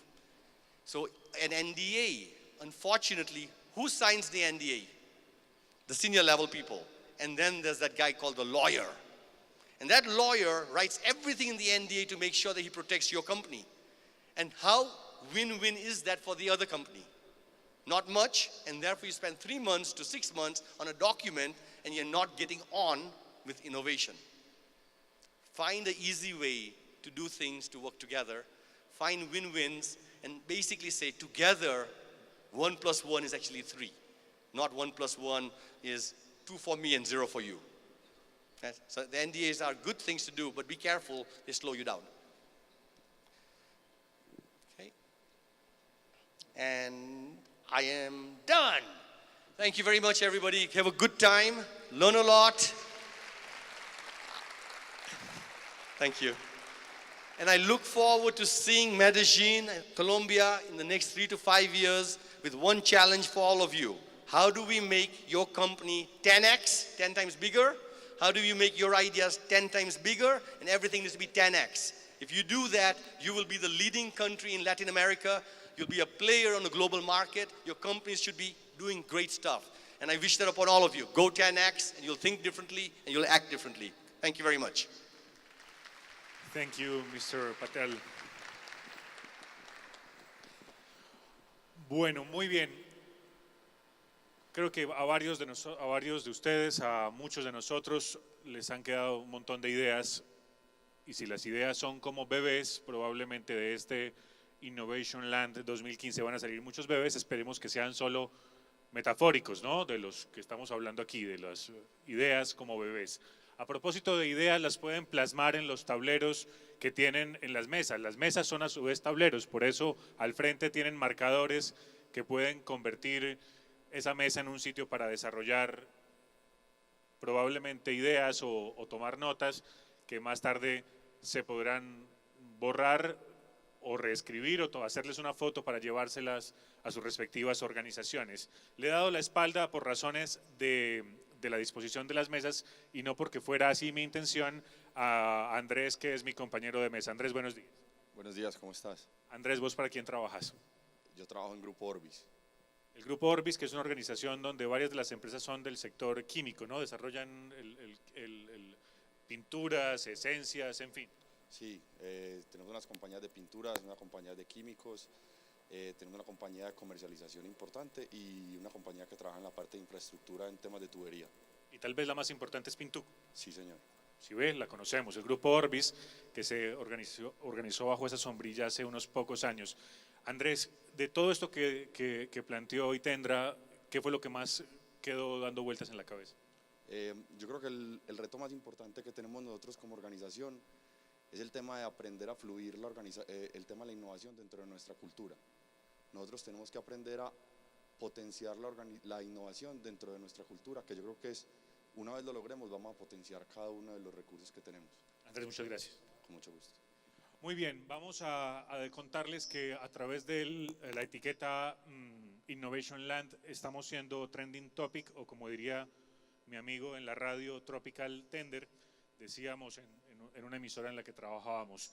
B: So an NDA, unfortunately, who signs the NDA? The senior level people. And then there's that guy called the lawyer. And that lawyer writes everything in the NDA to make sure that he protects your company. And how win-win is that for the other company? Not much, and therefore you spend 3 months to 6 months on a document and you're not getting on with innovation. Find an easy way to do things to work together. Find win-wins and basically say together 1 + 1 is actually 3. Not 1 + 1 is 2 for me and 0 for you. Okay? So the NDAs are good things to do, but be careful, they slow you down. Okay. And I am done. Thank you very much, everybody. Have a good time. Learn a lot. Thank you. And I look forward to seeing Medellin and Colombia in the next 3 to 5 years with one challenge for all of you. How do we make your company 10x, 10 times bigger? How do you make your ideas 10 times bigger? And everything needs to be 10x. If you do that, you will be the leading country in Latin America. You'll be a player on the global market. Your companies should be doing great stuff. And I wish that upon all of you. Go 10x, and you'll think differently, and you'll act differently. Thank you very much.
F: Thank you, Mr. Patel. Bueno, muy bien. Creo que a varios de ustedes, a muchos de nosotros, les han quedado un montón de ideas. Y si las ideas son como bebés, probablemente de este Innovation Land 2015 van a salir muchos bebés. Esperemos que sean solo metafóricos, ¿no? De los que estamos hablando aquí, de las ideas como bebés. A propósito de ideas, las pueden plasmar en los tableros que tienen en las mesas. Las mesas son a su vez tableros, por eso al frente tienen marcadores que pueden convertir esa mesa en un sitio para desarrollar probablemente ideas o tomar notas que más tarde se podrán borrar o reescribir o hacerles una foto para llevárselas a sus respectivas organizaciones. Le he dado la espalda por razones de la disposición de las mesas y no porque fuera así mi intención a Andrés, que es mi compañero de mesa. Andrés, buenos días.
G: Buenos días, ¿cómo estás?
F: Andrés, ¿vos para quién trabajas?
G: Yo trabajo en Grupo Orbis.
F: El Grupo Orbis, que es una organización donde varias de las empresas son del sector químico, ¿no? Desarrollan pinturas, esencias, en fin.
G: Sí, tenemos unas compañías de pinturas, una compañía de químicos, tenemos una compañía de comercialización importante y una compañía que trabaja en la parte de infraestructura en temas de tubería.
F: Y tal vez la más importante es Pintú.
G: Sí, señor.
F: Si ves, la conocemos, el Grupo Orbis, que se organizó bajo esa sombrilla hace unos pocos años. Andrés, de todo esto que planteó Hitendra, ¿qué fue lo que más quedó dando vueltas en la cabeza?
G: Yo creo que el reto más importante que tenemos nosotros como organización es el tema de aprender a fluir el tema de la innovación dentro de nuestra cultura. Nosotros tenemos que aprender a potenciar la innovación dentro de nuestra cultura, que yo creo que una vez lo logremos, vamos a potenciar cada uno de los recursos que tenemos.
F: Andrés, muchas gracias.
G: Con mucho gusto.
F: Muy bien, vamos a contarles que a través de la etiqueta Innovation Land estamos siendo trending topic, o como diría mi amigo en la radio, Tropical Tender, decíamos en una emisora en la que trabajábamos.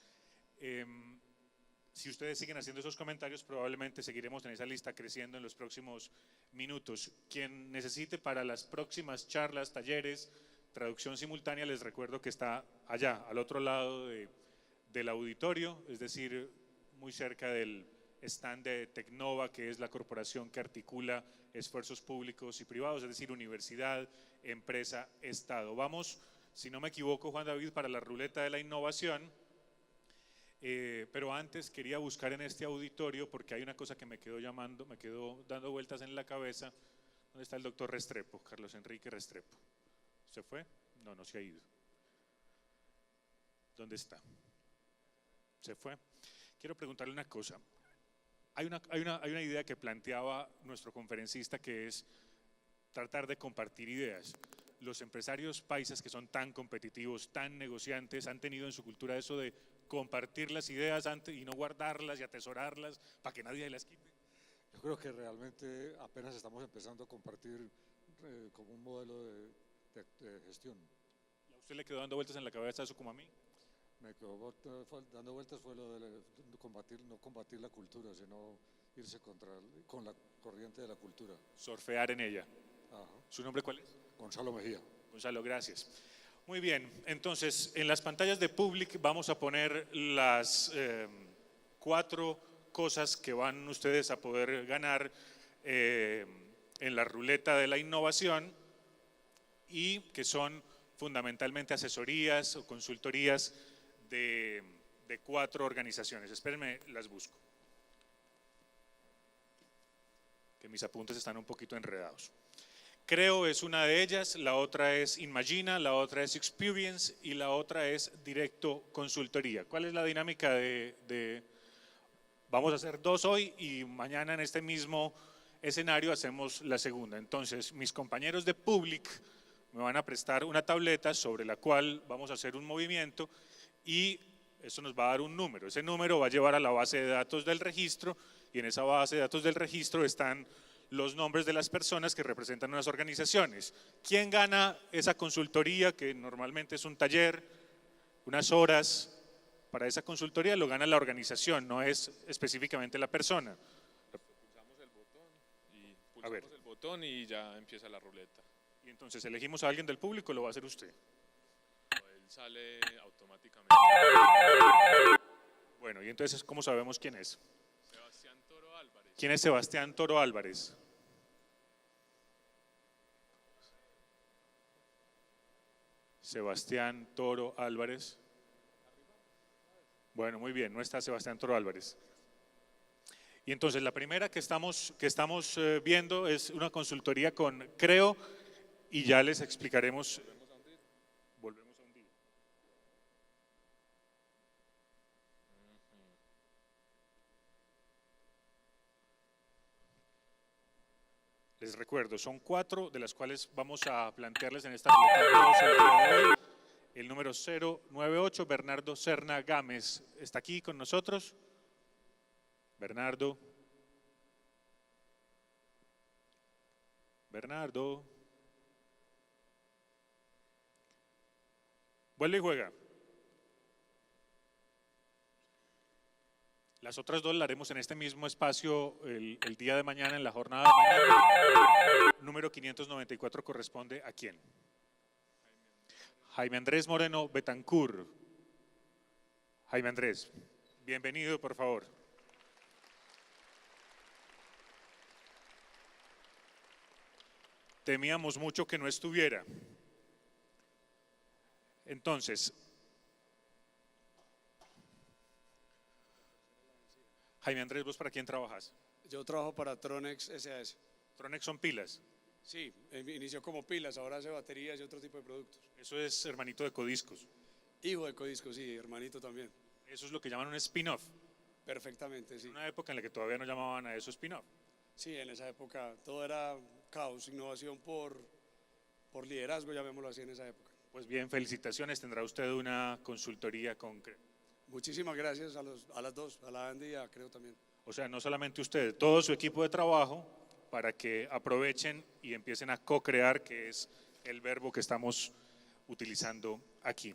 F: Si ustedes siguen haciendo esos comentarios, probablemente seguiremos en esa lista creciendo en los próximos minutos. Quien necesite para las próximas charlas, talleres, traducción simultánea, les recuerdo que está allá, al otro lado del auditorio, es decir, muy cerca del stand de Tecnova, que es la corporación que articula esfuerzos públicos y privados, es decir, universidad, empresa, Estado. Vamos, si no me equivoco, Juan David, para la ruleta de la innovación, pero antes quería buscar en este auditorio, porque hay una cosa que me quedó dando vueltas en la cabeza. ¿Dónde está el doctor Restrepo, Carlos Enrique Restrepo? ¿Se fue? No, no se ha ido. ¿Dónde está? ¿Se fue? Quiero preguntarle una cosa. Hay una idea que planteaba nuestro conferencista, que es tratar de compartir ideas. Los empresarios paisas, que son tan competitivos, tan negociantes, han tenido en su cultura eso de compartir las ideas antes y no guardarlas y atesorarlas para que nadie las quite.
H: Yo creo que realmente apenas estamos empezando a compartir como un modelo de gestión.
F: ¿A usted le quedó dando vueltas en la cabeza eso como a mí?
H: Me quedó dando vueltas fue lo de no combatir la cultura, sino irse con la corriente de la cultura.
F: Surfear en ella.
H: Ajá.
F: ¿Su nombre cuál es?
H: Gonzalo Mejía.
F: Gonzalo, gracias. Muy bien, entonces en las pantallas de Public vamos a poner las 4 cosas que van ustedes a poder ganar en la ruleta de la innovación y que son fundamentalmente asesorías o consultorías de 4 organizaciones. Espérenme, las busco, que mis apuntes están un poquito enredados. Creo es una de ellas, la otra es Imagina, la otra es Experience y la otra es Directo Consultoría. ¿Cuál es la dinámica vamos a hacer 2 hoy y mañana en este mismo escenario hacemos la segunda? Entonces, mis compañeros de Public me van a prestar una tableta sobre la cual vamos a hacer un movimiento y eso nos va a dar un número. Ese número va a llevar a la base de datos del registro y en esa base de datos del registro están los nombres de las personas que representan unas organizaciones. ¿Quién gana esa consultoría, que normalmente es un taller, unas horas? Para esa consultoría lo gana la organización, no es específicamente la persona.
I: Pulsamos el botón y ya empieza la ruleta.
F: Y entonces elegimos a alguien del público, lo va a hacer usted.
I: Él sale automáticamente.
F: Bueno, y entonces, ¿cómo sabemos quién es?
I: Sebastián Toro Álvarez.
F: ¿Quién es Sebastián Toro Álvarez? Sebastián Toro Álvarez. Bueno, muy bien, no está Sebastián Toro Álvarez. Y entonces la primera que estamos viendo es una consultoría con Creo y ya les explicaremos. Volvemos a hundir. Les recuerdo, son 4 de las cuales vamos a plantearles en esta ruleta. El número 098, Bernardo Serna Gámez, ¿está aquí con nosotros? Bernardo. Vuelve y juega. Las otras 2 las haremos en este mismo espacio el día de mañana, en la jornada de mañana. Número 594 corresponde ¿a quién? Jaime Andrés Moreno Betancur. Jaime Andrés, bienvenido, por favor. Temíamos mucho que no estuviera. Entonces, Jaime Andrés, ¿vos para quién trabajas?
J: Yo trabajo para Tronex SAS.
F: Tronex son pilas.
J: Sí, inició como pilas, ahora hace baterías y otro tipo de productos.
F: Eso es hermanito de Codiscos.
J: Hijo de Codisco, sí, hermanito también.
F: Eso es lo que llaman un spin-off.
J: Perfectamente, sí.
F: Una época en la que todavía no llamaban a eso spin-off.
J: Sí, en esa época todo era caos, innovación por liderazgo, llamémoslo así en esa época.
F: Pues bien, felicitaciones, tendrá usted una consultoría con Creo.
J: Muchísimas gracias a las 2, a la Andy y a Creo también.
F: O sea, no solamente usted, todo su equipo de trabajo, para que aprovechen y empiecen a co-crear, que es el verbo que estamos utilizando aquí.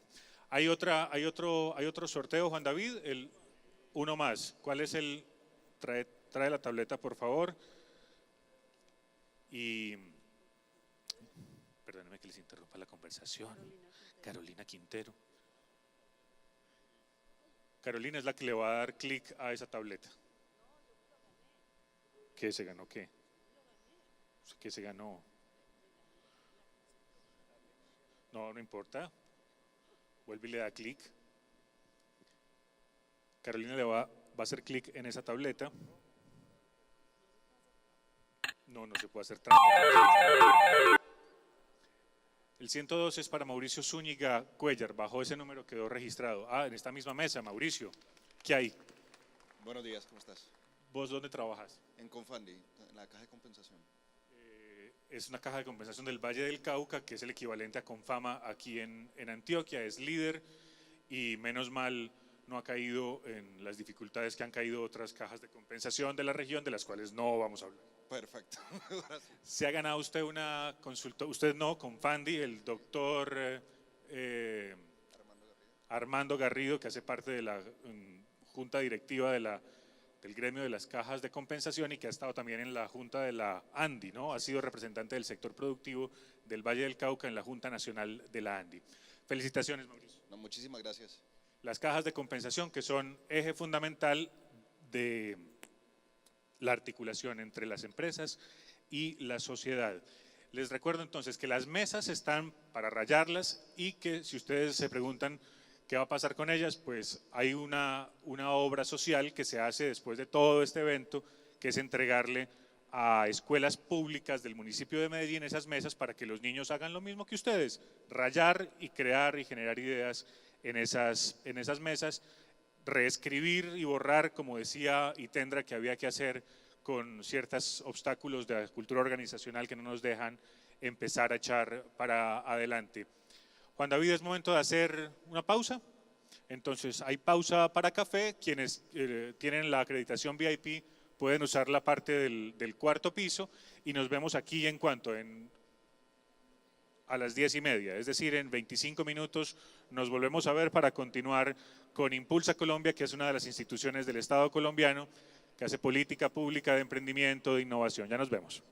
F: Hay otro sorteo, Juan David, uno más. ¿Cuál es el? Trae la tableta, por favor. Y perdónenme que les interrumpa la conversación. Carolina Quintero. Carolina es la que le va a dar clic a esa tableta. ¿Qué se ganó qué? ¿Qué se ganó? No, no importa. Vuelve y le da clic. Carolina va a hacer clic en esa tableta. No, no se puede hacer trampa. El 102 es para Mauricio Zúñiga Cuellar. Bajo ese número quedó registrado. Ah, en esta misma mesa, Mauricio. ¿Qué hay?
K: Buenos días, ¿cómo estás?
F: ¿Vos dónde trabajas?
K: En Confandi, en la caja de compensación.
F: Es una caja de compensación del Valle del Cauca, que es el equivalente a Confama aquí en Antioquia. Es líder y menos mal no ha caído en las dificultades que han caído otras cajas de compensación de la región, de las cuales no vamos a hablar.
K: Perfecto.
F: Se ha ganado usted una consulta, usted no, Confandi, el doctor Armando Garrido, que hace parte de la junta directiva del gremio de las cajas de compensación y que ha estado también en la junta de la ANDI, ¿no? Ha sido representante del sector productivo del Valle del Cauca en la Junta Nacional de la ANDI. Felicitaciones, Mauricio.
K: No, muchísimas gracias.
F: Las cajas de compensación, que son eje fundamental de la articulación entre las empresas y la sociedad. Les recuerdo entonces que las mesas están para rayarlas y que si ustedes se preguntan ¿qué va a pasar con ellas? Pues hay una obra social que se hace después de todo este evento, que es entregarle a escuelas públicas del municipio de Medellín esas mesas para que los niños hagan lo mismo que ustedes, rayar y crear y generar ideas en esas mesas, reescribir y borrar, como decía Hitendra, que había que hacer con ciertos obstáculos de la cultura organizacional que no nos dejan empezar a echar para adelante. Juan David, es momento de hacer una pausa. Entonces, hay pausa para café. Quienes tienen la acreditación VIP pueden usar la parte del cuarto piso y nos vemos aquí en cuanto a las 10:30, es decir, en 25 minutos nos volvemos a ver para continuar con Impulsa Colombia, que es una de las instituciones del Estado colombiano que hace política pública de emprendimiento, de innovación. Ya nos vemos.